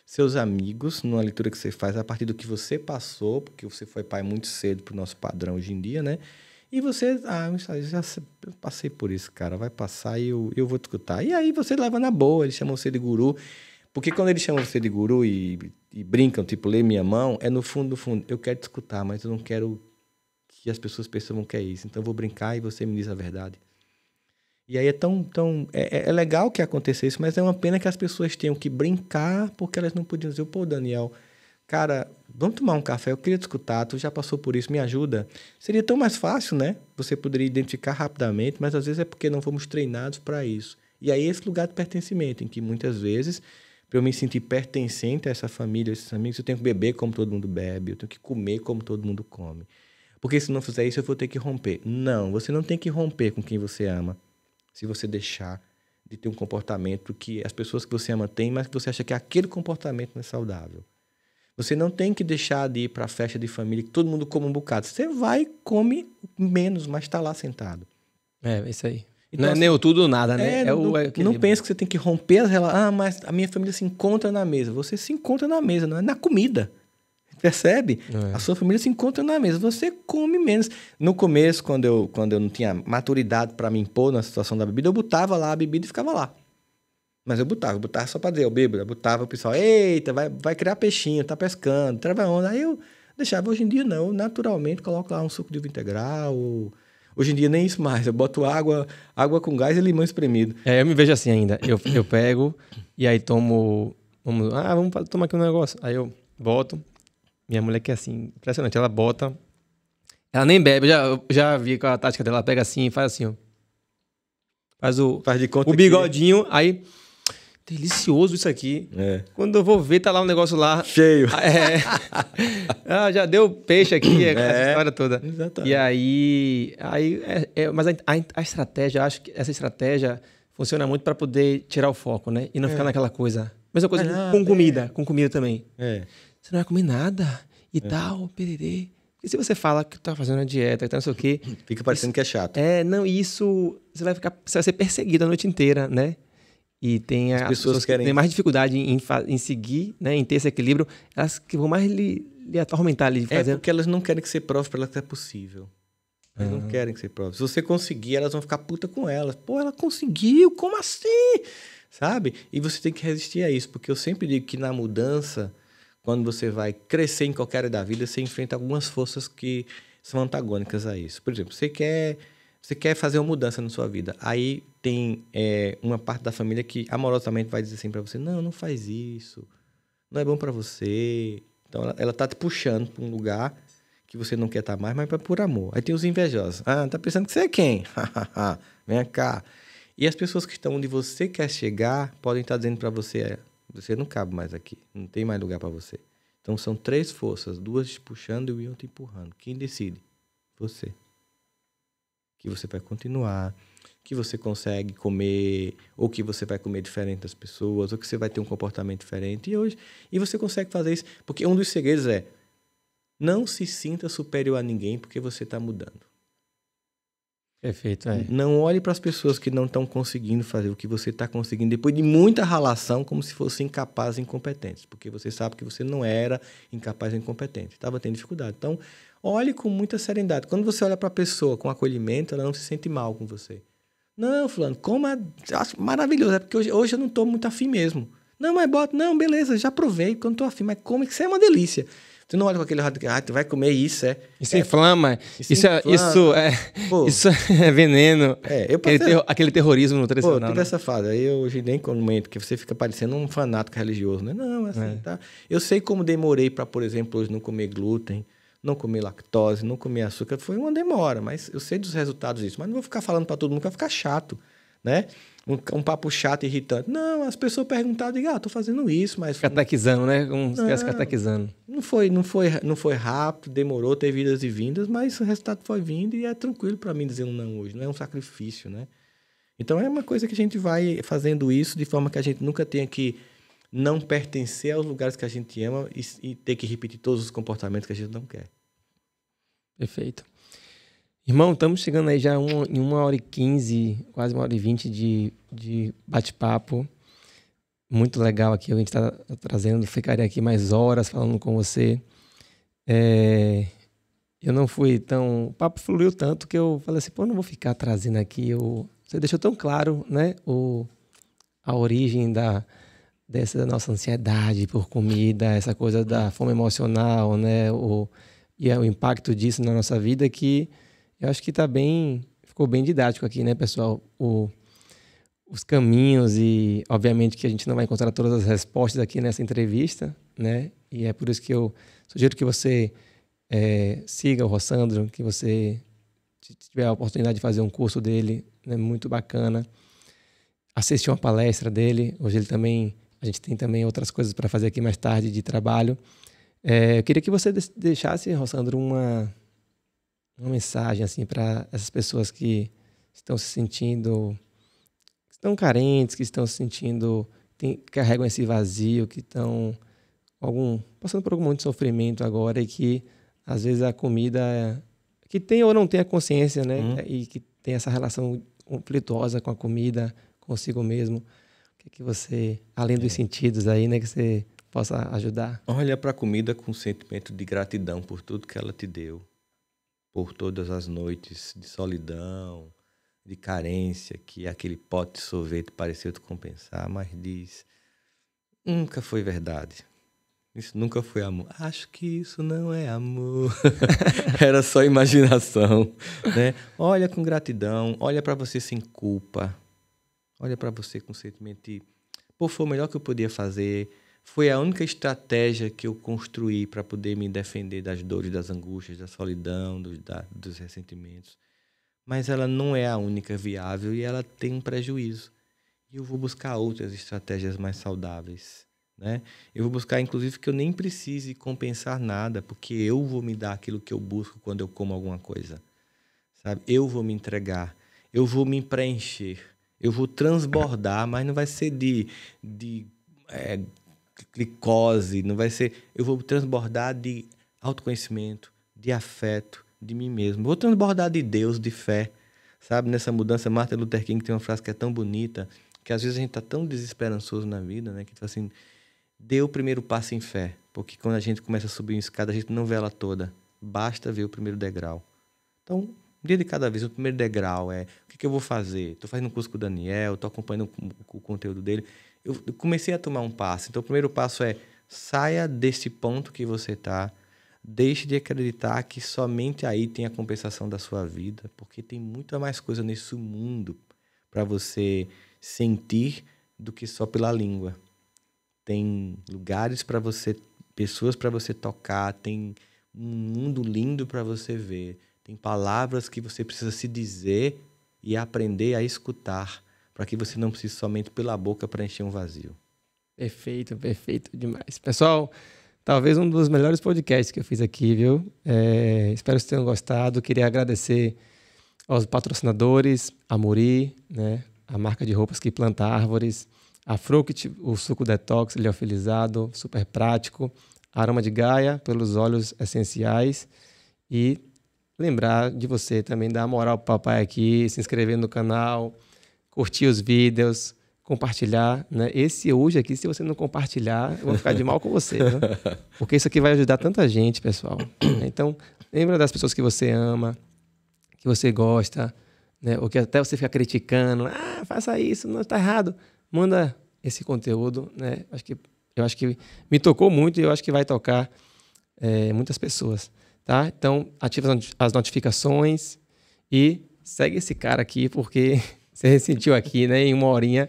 seus amigos numa leitura que você faz a partir do que você passou, porque você foi pai muito cedo para o nosso padrão hoje em dia, né? E você, já passei por isso, cara, vai passar e eu vou te escutar. E aí você leva na boa, eles chamam você de guru, porque quando eles chamam você de guru e brincam, tipo, lê minha mão, no fundo, eu quero te escutar, mas eu não quero que as pessoas percebam que é isso. Então eu vou brincar e você me diz a verdade. E aí é legal que aconteça isso, mas é uma pena que as pessoas tenham que brincar porque elas não podiam dizer, Daniel, cara, vamos tomar um café, eu queria te escutar, tu já passou por isso, me ajuda. Seria tão mais fácil, né? Você poderia identificar rapidamente, mas às vezes é porque não fomos treinados para isso. E aí esse lugar de pertencimento, em que muitas vezes, para eu me sentir pertencente a essa família, a esses amigos, eu tenho que beber como todo mundo bebe, eu tenho que comer como todo mundo come. Porque se não fizer isso, eu vou ter que romper. Não, você não tem que romper com quem você ama. Se você deixar de ter um comportamento que as pessoas que você ama têm, mas que você acha que aquele comportamento não é saudável. Você não tem que deixar de ir para a festa de família, que todo mundo come um bocado. Você vai, come menos, mas está lá sentado. Isso aí. Então, não é assim, nem o tudo ou nada, né? Não pense que você tem que romper as relações. Mas a minha família se encontra na mesa. Você se encontra na mesa, não é na comida. Percebe? A sua família se encontra na mesa. Você come menos. No começo, quando eu não tinha maturidade para me impor na situação da bebida, eu botava lá a bebida e ficava lá. Mas eu botava só para dizer, eu bebo. Eu botava o pessoal, eita, vai criar peixinho, tá pescando, trava onda. Aí eu deixava. Hoje em dia, não. Eu naturalmente coloco lá um suco de uva integral. Hoje em dia, nem isso mais. Eu boto água com gás e limão espremido. Eu me vejo assim ainda. Eu pego e aí tomo... vamos tomar aqui um negócio. Aí eu boto... Minha mulher que é assim, impressionante. Ela bota... Ela nem bebe. Eu já vi com a tática dela. Ela pega assim e faz assim, ó. Faz de conta o bigodinho. Aí... Delicioso isso aqui. Quando eu vou ver, tá lá um negócio lá... Cheio. Já deu peixe aqui. Essa história toda. Exatamente. E aí mas a estratégia, eu acho que essa estratégia funciona muito para poder tirar o foco, né? E não ficar naquela coisa... Mesma coisa com comida. Com comida também. Você não vai comer nada e tal, pererê. Porque se você fala que tá fazendo uma dieta, que tá não sei o quê... Fica parecendo que é chato. Isso... Você vai ser perseguido a noite inteira, né? E tem as pessoas que têm mais dificuldade em seguir, né? Em ter esse equilíbrio. Elas que vão mais lhe atormentar, lhe fazer... porque elas não querem que você prove para elas que é possível. Eles não querem que você prove. Se você conseguir, elas vão ficar puta com elas. Pô, ela conseguiu, como assim? Sabe? E você tem que resistir a isso, porque eu sempre digo que na mudança, quando você vai crescer em qualquer área da vida, você enfrenta algumas forças que são antagônicas a isso. Por exemplo, você quer fazer uma mudança na sua vida. Aí tem uma parte da família que amorosamente vai dizer assim pra você, não faz isso, não é bom pra você. Então ela tá te puxando pra um lugar que você não quer estar mais, mas por amor. Aí tem os invejosos. Ah, tá pensando que você é quem? Vem cá. E as pessoas que estão onde você quer chegar podem estar dizendo para você, você não cabe mais aqui, não tem mais lugar para você. Então são 3 forças, 2 te puxando e 1 te empurrando. Quem decide? Você. Que você vai continuar, que você consegue comer, ou que você vai comer diferente das pessoas, ou que você vai ter um comportamento diferente. E você consegue fazer isso, porque um dos segredos é não se sinta superior a ninguém porque você está mudando. Perfeito, Não olhe para as pessoas que não estão conseguindo fazer o que você está conseguindo depois de muita ralação, como se fossem incapazes e incompetentes, porque você sabe que você não era incapaz e incompetente, estava tendo dificuldade. Então, olhe com muita serenidade. Quando você olha para a pessoa com acolhimento, ela não se sente mal com você. Não, fulano, acho maravilhoso, é porque hoje eu não estou muito afim mesmo. Não, mas bota, não, beleza, já provei, porque eu não estou afim, mas come que isso é uma delícia. Você não olha com aquele lado que, tu vai comer isso, Isso inflama. Isso é veneno. Aquele terrorismo nutricional. Pô, tive essa fase. Aí eu hoje nem comento, que você fica parecendo um fanático religioso, né? Não, assim, tá. Eu sei como demorei para, por exemplo, hoje não comer glúten, não comer lactose, não comer açúcar. Foi uma demora, mas eu sei dos resultados disso. Mas não vou ficar falando para todo mundo, vai ficar chato, né? Um papo chato, irritante. Não, as pessoas perguntaram, eu digo, tô fazendo isso, mas... Catequizando, né? Catequizando. Não foi rápido, demorou, teve idas e vindas, mas o resultado foi vindo e é tranquilo para mim dizer um não hoje. Não é um sacrifício, né? Então é uma coisa que a gente vai fazendo isso de forma que a gente nunca tenha que não pertencer aos lugares que a gente ama e ter que repetir todos os comportamentos que a gente não quer. Perfeito. Irmão, estamos chegando aí já em 1h15, quase 1h20 de bate-papo. Muito legal aqui, a gente está trazendo, ficaria aqui mais horas falando com você. Eu não fui tão... O papo fluiu tanto que eu falei assim, não vou ficar trazendo aqui. Você deixou tão claro, né, a origem dessa nossa ansiedade por comida, essa coisa da fome emocional, né, e o impacto disso na nossa vida, que eu acho que ficou bem didático aqui, né, pessoal? Os caminhos e, obviamente, que a gente não vai encontrar todas as respostas aqui nessa entrevista, né? E é por isso que eu sugiro que você siga o Rossandro, que você tiver a oportunidade de fazer um curso dele, né, muito bacana. Assistir uma palestra dele. Hoje a gente tem também outras coisas para fazer aqui mais tarde de trabalho. Eu queria que você deixasse, Rossandro, uma mensagem assim para essas pessoas que estão se sentindo, que estão carentes, que estão se sentindo, carregam esse vazio, que estão passando por algum momento de sofrimento agora e que às vezes a comida, que tem ou não tem a consciência, né? E que tem essa relação conflituosa com a comida, consigo mesmo. O que você, além dos sentidos aí, né, que você possa ajudar? Olha para a comida com um sentimento de gratidão por tudo que ela te deu. Por todas as noites de solidão, de carência, que aquele pote de sorvete pareceu te compensar, mas diz, nunca foi verdade. Isso nunca foi amor. Acho que isso não é amor. Era só imaginação, né? Olha com gratidão, olha para você sem culpa. Olha para você com sentimento de, foi o melhor que eu podia fazer. Foi a única estratégia que eu construí para poder me defender das dores, das angústias, da solidão, dos ressentimentos. Mas ela não é a única viável e ela tem um prejuízo. E eu vou buscar outras estratégias mais saudáveis, né? Eu vou buscar, inclusive, que eu nem precise compensar nada, porque eu vou me dar aquilo que eu busco quando eu como alguma coisa, sabe? Eu vou me entregar, eu vou me preencher, eu vou transbordar, mas não vai ser de glicose, não vai ser... Eu vou transbordar de autoconhecimento, de afeto, de mim mesmo. Vou transbordar de Deus, de fé, sabe? Nessa mudança, Martin Luther King tem uma frase que é tão bonita, que às vezes a gente está tão desesperançoso na vida, né? Que assim, dê o primeiro passo em fé, porque quando a gente começa a subir uma escada, a gente não vê ela toda. Basta ver o primeiro degrau. Então, Um dia de cada vez. O primeiro degrau é o que eu vou fazer? Estou fazendo um curso com o Daniel, estou acompanhando o conteúdo dele. Eu comecei a tomar um passo. Então, o primeiro passo é saia desse ponto que você está. Deixe de acreditar que somente aí tem a compensação da sua vida, porque tem muita mais coisa nesse mundo para você sentir do que só pela língua. Tem lugares para você, pessoas para você tocar, tem um mundo lindo para você ver, tem palavras que você precisa se dizer e aprender a escutar, para que você não precise somente pela boca preencher um vazio. Perfeito, perfeito demais. Pessoal, talvez um dos melhores podcasts que eu fiz aqui, viu? Espero que vocês tenham gostado. Queria agradecer aos patrocinadores, a Muri, né? A marca de roupas que planta árvores, a Fruct, o suco detox liofilizado, super prático, Aroma de Gaia, pelos óleos essenciais, e lembrar de você também dar moral pro papai aqui, se inscrever no canal, curtir os vídeos, compartilhar, né? Esse hoje aqui, se você não compartilhar, eu vou ficar de mal com você, né? Porque isso aqui vai ajudar tanta gente, pessoal. Então, lembra das pessoas que você ama, que você gosta, né? Ou que até você fica criticando, faça isso, não está errado. Manda esse conteúdo, né? Eu acho que me tocou muito e eu acho que vai tocar muitas pessoas, tá? Então, ativa as notificações e segue esse cara aqui, porque você sentiu aqui, né, em uma horinha,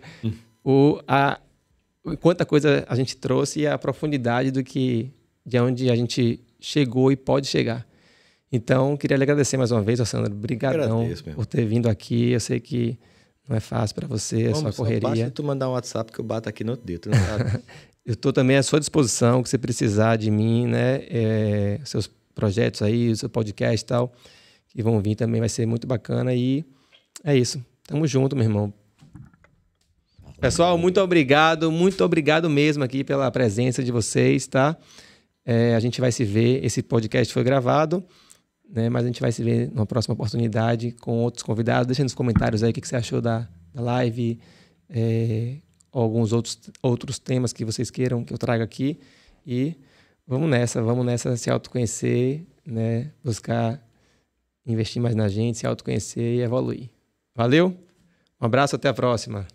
quanta coisa a gente trouxe e a profundidade de onde a gente chegou e pode chegar. Então, queria lhe agradecer mais uma vez, Sandro. Obrigadão por ter vindo aqui. Eu sei que não é fácil para você, a sua correria. Basta tu mandar um WhatsApp que eu bato aqui no outro dia, tu não sabe? Eu estou também à sua disposição, que você precisar de mim, né? Seus projetos aí, o seu podcast e tal, que vão vir também, vai ser muito bacana. E é isso. Tamo junto, meu irmão. Pessoal, muito obrigado mesmo aqui pela presença de vocês, tá? A gente vai se ver, esse podcast foi gravado, né? Mas a gente vai se ver numa próxima oportunidade com outros convidados. Deixa nos comentários aí o que você achou da live, alguns outros temas que vocês queiram que eu traga aqui. E vamos nessa se autoconhecer, né? Buscar investir mais na gente, se autoconhecer e evoluir. Valeu? Um abraço, até a próxima.